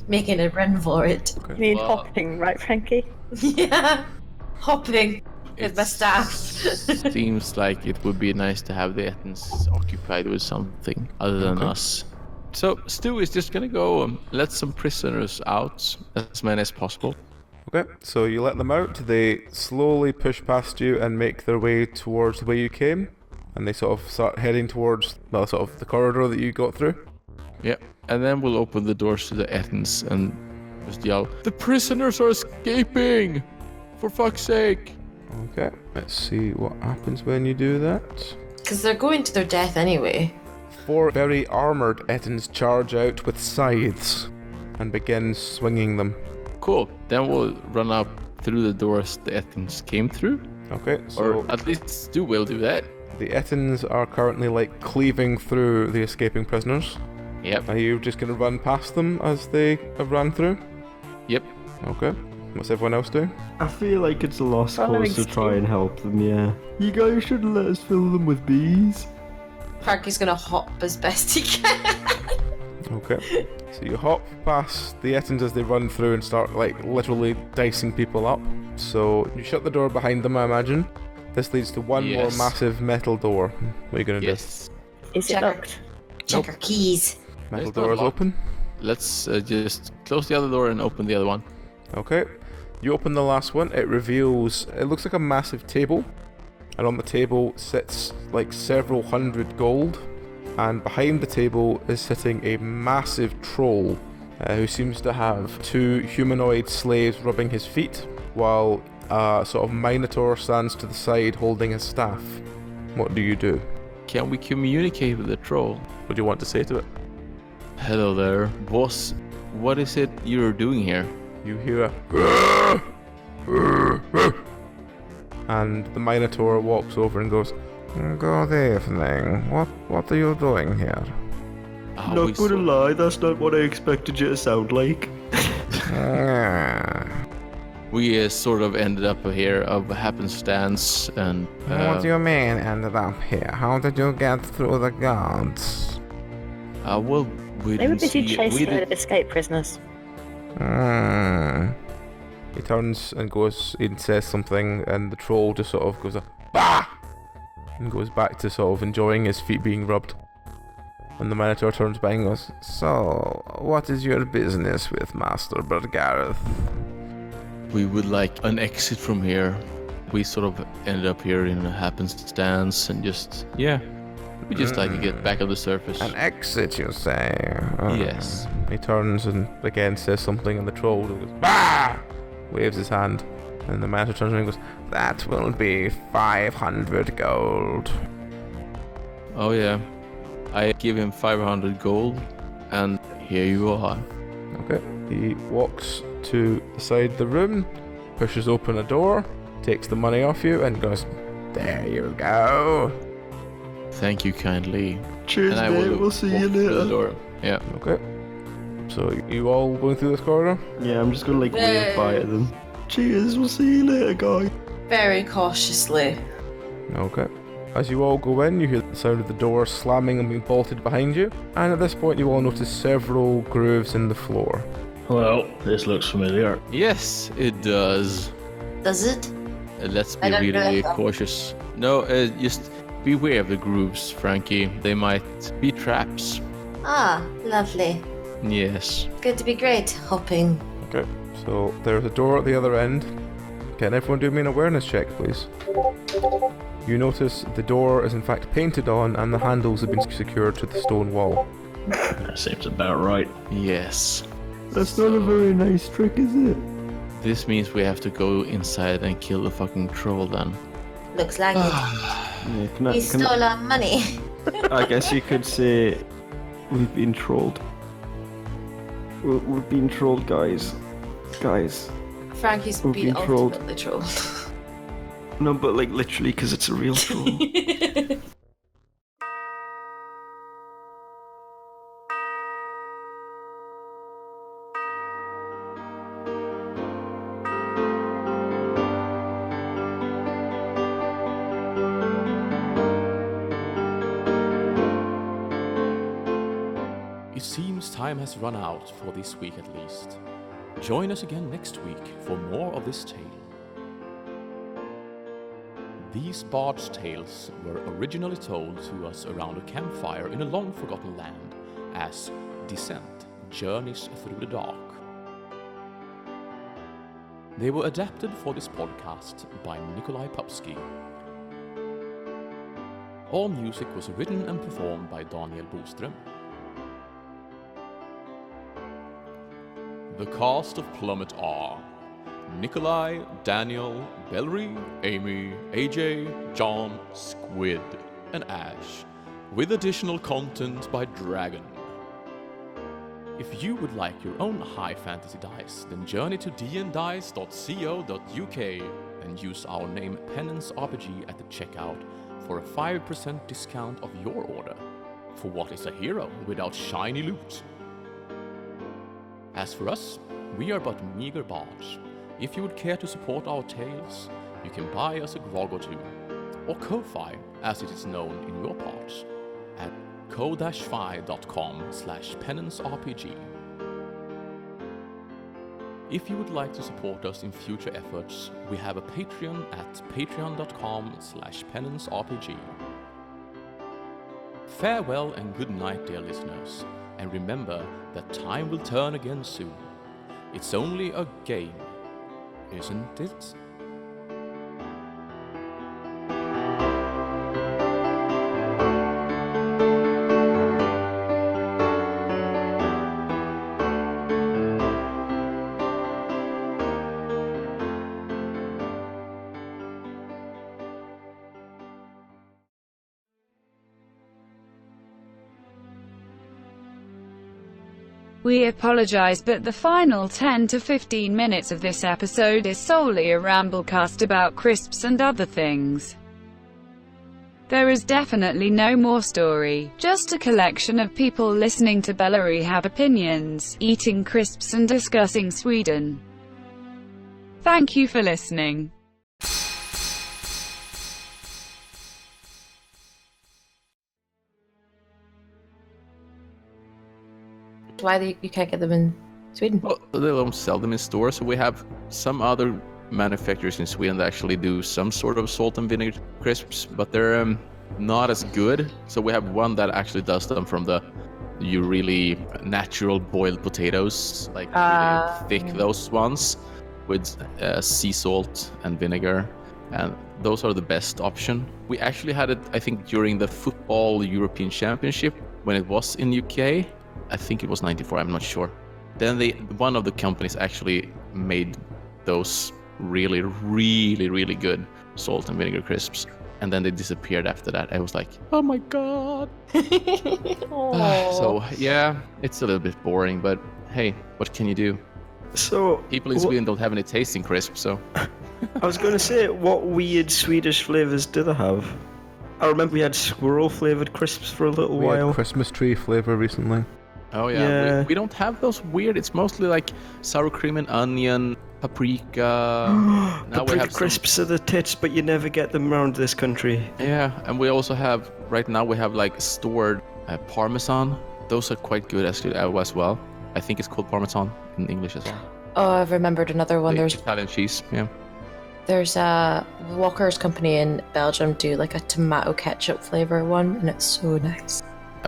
making a run for it. You mean Well- hopping, right, Frankie? Yeah, hopping with my staff. Seems like it would be nice to have the Ettins occupied with something other than us. So Stu is just gonna go let some prisoners out, as many as possible. Okay, so you let them out, they slowly push past you and make their way towards the way you came, and they sort of start heading towards, well, sort of the corridor that you got through. Yeah, and then we'll open the doors to the Ettins and just yell, "The prisoners are escaping! For fuck's sake!" Okay, let's see what happens when you do that. Because they're going to their death anyway. 4 very armoured Ettins charge out with scythes and begin swinging them. Cool, then we'll run up through the doors the Ettins came through. Okay, so Or at least Stu will do that. the Ettins are currently like cleaving through the escaping prisoners. Yep, Are you just gonna run past them as they have run through? yep. Okay. What's everyone else doing? I feel like it's a lost Following cause to try Stu. and help them, yeah. You guys shouldn't let us fill them with bees. Frankie's gonna hop as best he can. Okay. So you hop past the Ettins as they run through and start, like, literally dicing people up. So you shut the door behind them, I imagine. This leads to one more Yes. massive metal door. What are you going to Yes. Is it Check. locked? Check our keys. do? Metal It's not door is locked. open. Let's just close the other door and open the other one. Okay. You open the last one. It reveals... It looks like a massive table. And on the table sits, like, several hundred gold. And behind the table is sitting a massive troll who seems to have two humanoid slaves rubbing his feet, while a sort of minotaur stands to the side holding his staff. What do you do? Can we communicate with the troll? What do you want to say to it? Hello there, boss. What is it you're doing here? You hear a... And the minotaur walks over and goes, "Good evening. What are you doing here?" Ah, Not we gonna lie, that's not what I expected you to sound like. We sort of ended up here of happenstance, and What do you mean ended up here? How did you get through the guards? well, we They were didn't busy see. chasing We a load did. of escaped prisoners. He turns and goes and says something, and the troll just sort of goes bah! And goes back to sort of enjoying his feet being rubbed. And the minotaur turns back and goes, "So, what is your business with Master Bergareth?" We would like an exit from here. We sort of ended up here in a happenstance, and we just like to get back on the surface. An exit, you say? Yes. He turns and again says something, and the troll goes, bah! Waves his hand. And the minotaur turns around and goes, "That will be 500 gold." Oh yeah, I give him 500 gold, and here you are. Okay. He walks to the side of the room, pushes open a door, takes the money off you, and goes, "There you go." Thank you kindly. Cheers, And I mate. will We'll see you walk through the later. door. Yeah. Okay. So you all going through this corridor? Yeah, I'm just gonna like wave bye to them. Cheers, we'll see you later, guy. Very cautiously. Okay. As you all go in, you hear the sound of the door slamming and being bolted behind you, and at this point you all notice several grooves in the floor. Well, this looks familiar. Yes, it does. Does it? Let's be I don't really know. cautious. No, just beware of the grooves, Frankie. They might be traps. Ah, lovely. Yes. Going to be great, hopping. Okay. So there's a door at the other end. Can everyone do me an awareness check, please? You notice the door is in fact painted on and the handles have been secured to the stone wall. That seems about right. Yes. That's not a very nice trick, is it? This means we have to go inside and kill the fucking troll then. Looks like it. Yeah, He stole our money. I guess you could say we've been trolled. We've been trolled, guys. Guys. Frankie's We've been been trolled. ultimately trolled. No, but like literally, because it's a real troll. It seems time has run out for this week at least. Join us again next week for more of this tale. These bard's tales were originally told to us around a campfire in a long-forgotten land as Descent Journeys Through the Dark. They were adapted for this podcast by Nikolai Popsky. All music was written and performed by Daniel Boström. The cast of Plummet are Nikolai, Daniel, Bellery, Amy, AJ, John, Squid, and Ash, with additional content by Dragon. If you would like your own high fantasy dice, then journey to dndice.co.uk and use our name Penance RPG at the checkout for a 5% discount of your order. For what is a hero without shiny loot? As for us, we are but meager bards. If you would care to support our tales, you can buy us a grog or two, or Ko-Fi, as it is known in your parts, at ko-fi.com/Penance RPG. If you would like to support us in future efforts, we have a Patreon at patreon.com/Penance RPG. Farewell and good night, dear listeners, and remember that time will turn again soon. It's only a game, isn't it? We apologize, but the final 10 to 15 minutes of this episode is solely a ramblecast about crisps and other things. There is definitely no more story, just a collection of people listening to Bellary have opinions, eating crisps and discussing Sweden. Thank you for listening. Why you can't get them in Sweden? Well, they don't sell them in stores, so we have some other manufacturers in Sweden that actually do some sort of salt and vinegar crisps, but they're not as good. So we have one that actually does them from the really natural boiled potatoes, like really thick, those ones with sea salt and vinegar, and those are the best option. We actually had it, I think, during the football European Championship when it was in UK. I think it was 94, I'm not sure. Then one of the companies actually made those really, really, really good salt and vinegar crisps. And then they disappeared after that. I was like, oh my god. So, yeah, it's a little bit boring, but hey, what can you do? So people in Sweden don't have any tasting crisps, so. I was going to say, what weird Swedish flavors do they have? I remember we had squirrel-flavored crisps for a little We while. had Christmas tree flavor recently. Oh yeah. We don't have those weird. It's mostly like sour cream and onion, paprika. Now we have crisps are the tits, but you never get them around this country. Yeah, and we also have right now we have like stored parmesan. Those are quite good as well. I think it's called parmesan in English as well. Oh, I've remembered another one. There's Italian cheese. Yeah. There's a Walker's company in Belgium do like a tomato ketchup flavor one, and it's so nice.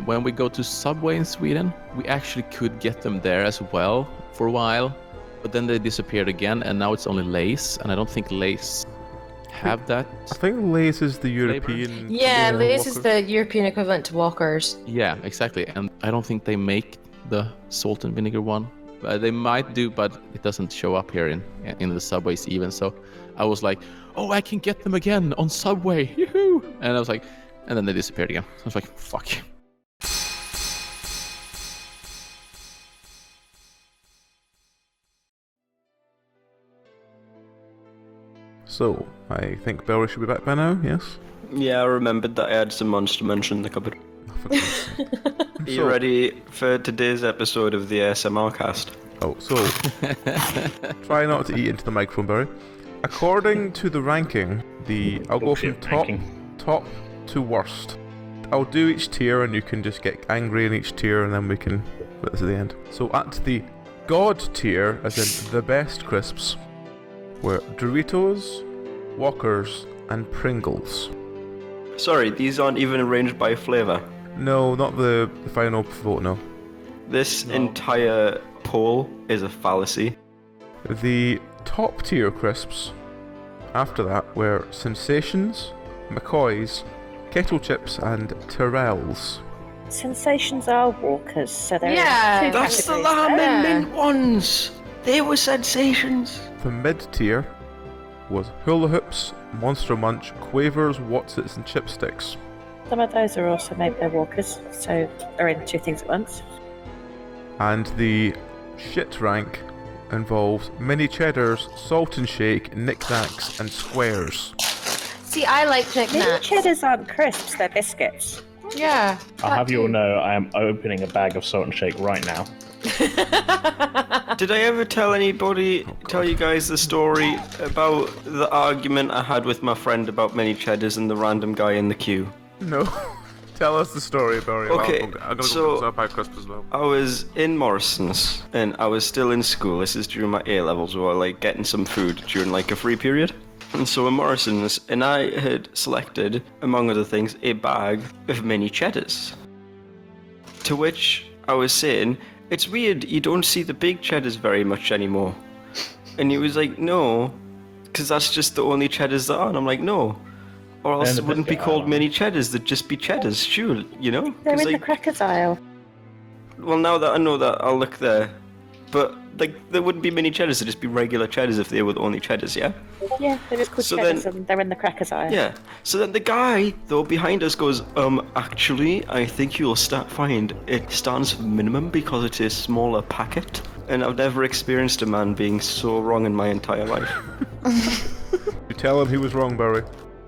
When we go to Subway in Sweden, we actually could get them there as well for a while, but then they disappeared again, and now it's only Lay's, and I don't think Lay's have that. I think Lay's is the European. Yeah, Lay's is the European equivalent to Walker's. Yeah, exactly, and I don't think they make the salt and vinegar one. They might do, but it doesn't show up here in the Subways even. So I was like, oh, I can get them again on Subway, yoo-hoo! And I was like, and then they disappeared again. So I was like, fuck. So, I think Belry should be back by now, yes? Yeah, I remembered that I had some Monster Munch in the cupboard. Are you ready for today's episode of the ASMR cast? Oh, so try not to eat into the microphone, Barry. According to the ranking, I'll go from top to worst. I'll do each tier, and you can just get angry in each tier, and then we can put this at the end. So at the God tier, as in the best crisps, were Doritos, Walkers, and Pringles. Sorry, these aren't even arranged by flavour. No, not the final vote, no. This entire poll is a fallacy. The top tier crisps after that were Sensations, McCoy's, Kettle Chips, and Tyrrell's. Sensations are Walkers, so they're Yeah, two That's the categories. lamb and mint ones! They were sensations! The mid tier was Hula Hoops, Monster Munch, Quavers, Wotsits, and Chipsticks. Some of those are also made by Walkers, so they're in two things at once. And the shit rank involves Mini Cheddars, Salt and Shake, Knickknacks, and Squares. See, I like Mini knickknacks. cheddars aren't crisps, they're biscuits. Yeah. I'll have you all know I am opening a bag of salt and shake right now. Did I ever tell you guys the story about the argument I had with my friend about mini cheddars and the random guy in the queue? No. Tell us the story, Barry. Okay, I'm gonna so go buy crisps as well. I was in Morrison's and I was still in school. This is during my A levels, where I like getting some food during like a free period. And so in Morrison's, and I had selected, among other things, a bag of mini cheddars. To which I was saying, it's weird, you don't see the big cheddars very much anymore. And he was like, no, because that's just the only cheddars that are. And I'm like, no. Or else it wouldn't be called mini cheddars, they'd just be cheddars, sure, you know? They're in like, the crackers aisle. Well, now that I know that, I'll look there. But, like, there wouldn't be mini cheddars, they'd just be regular cheddars if they were the only cheddars, yeah? Yeah, they're just called cheddars and they're in the crackers aisle. Yeah. So then the guy, though, behind us goes, actually, I think you'll find it stands for minimum because it's a smaller packet. And I've never experienced a man being so wrong in my entire life. You tell him he was wrong, Barry.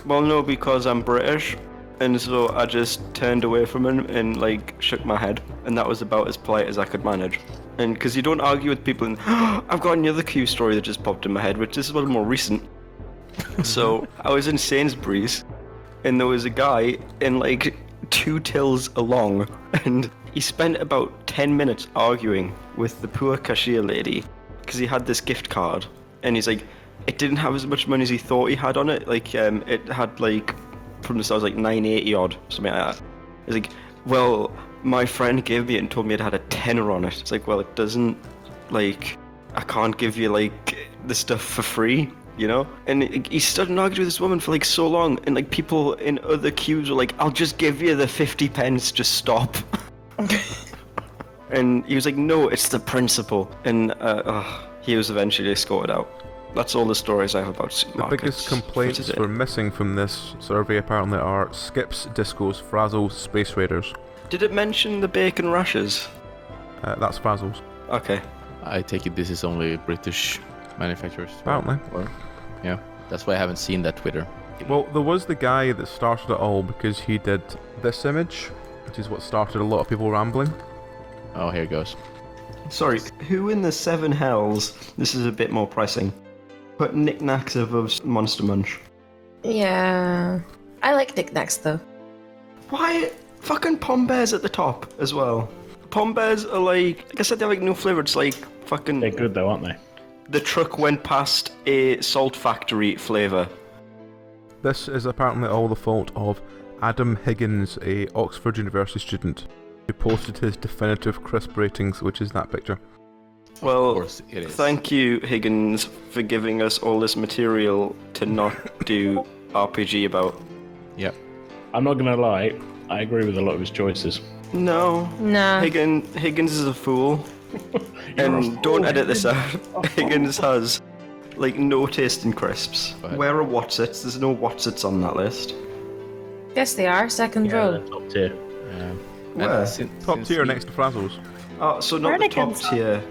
Well, no, because I'm British, and so I just turned away from him and, like, shook my head, and that was about as polite as I could manage. And because you don't argue with people, and I've got another Q story that just popped in my head, which is a little more recent. So, I was in Sainsbury's, and there was a guy in, like, 2 tills along, and he spent about 10 minutes arguing with the poor cashier lady, because he had this gift card, and he's like, it didn't have as much money as he thought he had on it. Like, it had, like, from the start, like, 980 odd, something like that. It's like, well, my friend gave me it and told me it had a tenner on it. It's like, well, it doesn't, like, I can't give you, like, the stuff for free, you know? And he stood and argued with this woman for, like, so long, and, like, people in other queues were like, I'll just give you the 50 pence, just stop. And he was like, no, it's the principle. And he was eventually escorted out. That's all the stories I have about the biggest complaints we're missing from this survey apparently are skips, discos, frazzles, space raiders. Did it mention the bacon rashers? That's frazzles. Okay. I take it this is only British manufacturers. Apparently. Yeah, that's why I haven't seen that Twitter. Well, there was the guy that started it all because he did this image, which is what started a lot of people rambling. Oh, here it goes. Sorry, who in the 7 hells, this is a bit more pressing, put knickknacks above Monster Munch? Yeah. I like knickknacks though. Why? Fucking Pom Bears at the top as well. Pom Bears are like I said, they're like no flavour, it's like fucking... They're good though, aren't they? The truck went past a salt factory flavour. This is apparently all the fault of Adam Higgins, a Oxford University student, who posted his definitive crisp ratings, which is that picture. Well, thank you, Higgins, for giving us all this material to not do RPG about. Yep. I'm not gonna lie, I agree with a lot of his choices. No. Higgins is a fool. And don't edit this out. Higgins has, like, no taste in crisps. Where are Watsits? There's no Watsits on that list. Yes, they are. Second row. Top tier. Where? Top tier next to Frazzles. Oh, so not the top tier.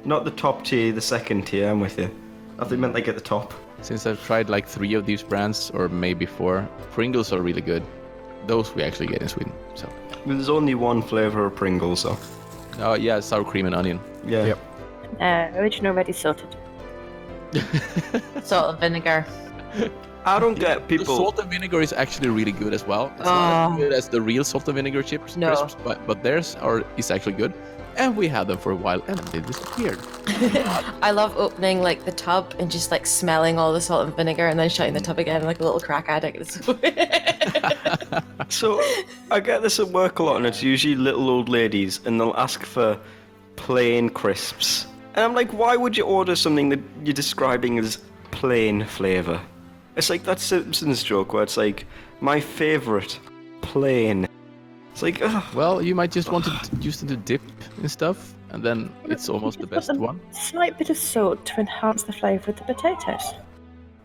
Not the top tier, the second tier, I'm with you. I thought you meant like at the top. Since I've tried like 3 of these brands, or maybe 4, Pringles are really good. Those we actually get in Sweden, so. There's only one flavour of Pringles, though. Oh yeah, sour cream and onion. Yeah. Yep. Original ready sorted. Salt and vinegar. I don't get people... The salt and vinegar is actually really good as well. It's not as good as the real salt and vinegar chips, No. crisps, but theirs is actually good. And we had them for a while and they disappeared. I love opening like the tub and just like smelling all the salt and vinegar and then shutting the tub again like a little crack addict. So, I get this at work a lot, and it's usually little old ladies, and they'll ask for plain crisps. And I'm like, why would you order something that you're describing as plain flavour? It's like that Simpsons joke where it's like, my favourite, plain. It's like, ugh. Well, you might just want to use them to dip and stuff, and then it's almost the best one. Slight bit of salt to enhance the flavour of the potatoes.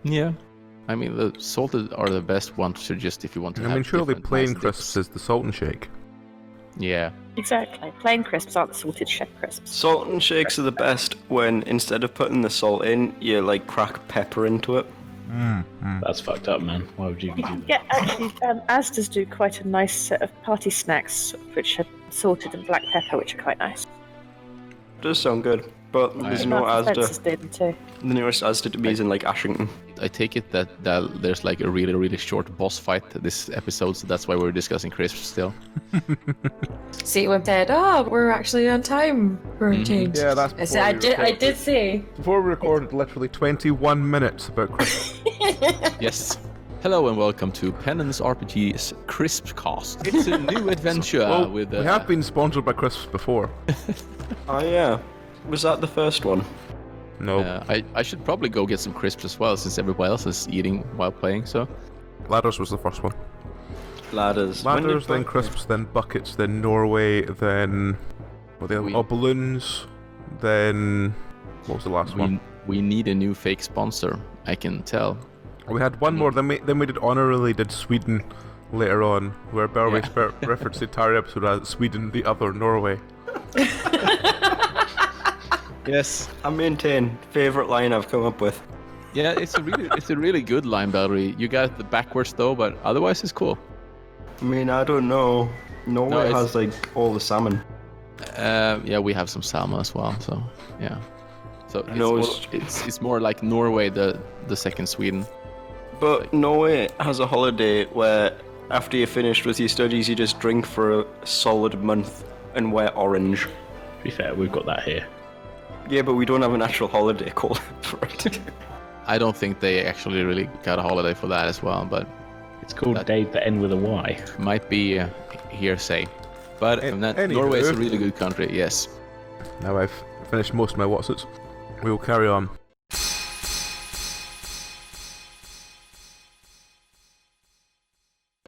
Yeah. I mean, the salted are the best ones to just if you want to have surely different plain nice crisps dips. is the salt and shake. Yeah. Exactly. Plain crisps aren't the salted shake crisps. Salt and shakes are the best when instead of putting the salt in, you like crack pepper into it. That's fucked up, man. Why would you do that? Yeah, actually, Asda's do quite a nice set of party snacks, which are salted and black pepper, which are quite nice. Does sound good, but there's no Spencer's Asda. doing them too. The nearest Asda to me is in like Ashington. I take it that there's like a really, really short boss fight this episode, so that's why we're discussing crisps still. See, when said, "Oh, we're actually on time for a change." Yeah, that's I said, I did say. Before we recorded literally 21 minutes about crisps. Yes. Hello and welcome to Penance RPG's Crisp Cast. It's a new adventure with. We have been sponsored by crisps before. Oh yeah, was that the first one? No. I should probably go get some crisps as well, since everybody else is eating while playing. So. Ladders was the first one. Ladders. Ladders, then crisps, then buckets, then Norway, then balloons, then what was the last one? We need a new fake sponsor. I can tell. We had one more. Then we did honorarily did Sweden later on, where Barry referenced the entire episode as Sweden, the other Norway. Yes, I maintain favorite line I've come up with. Yeah, it's a really good line, Valerie. You got the backwards though, but otherwise it's cool. I mean, I don't know. Norway has like all the salmon. Yeah, we have some salmon as well. So yeah, so it's more like Norway, the second Sweden. But Norway has a holiday where after you're finished with your studies, you just drink for a solid month and wear orange. To be fair, we've got that here. Yeah, but we don't have an actual holiday called for it. I don't think they actually really got a holiday for that as well, but it's called days that end with a Y. Might be hearsay. But Norway is a really good country, yes. Now I've finished most of my Watsits. We will carry on.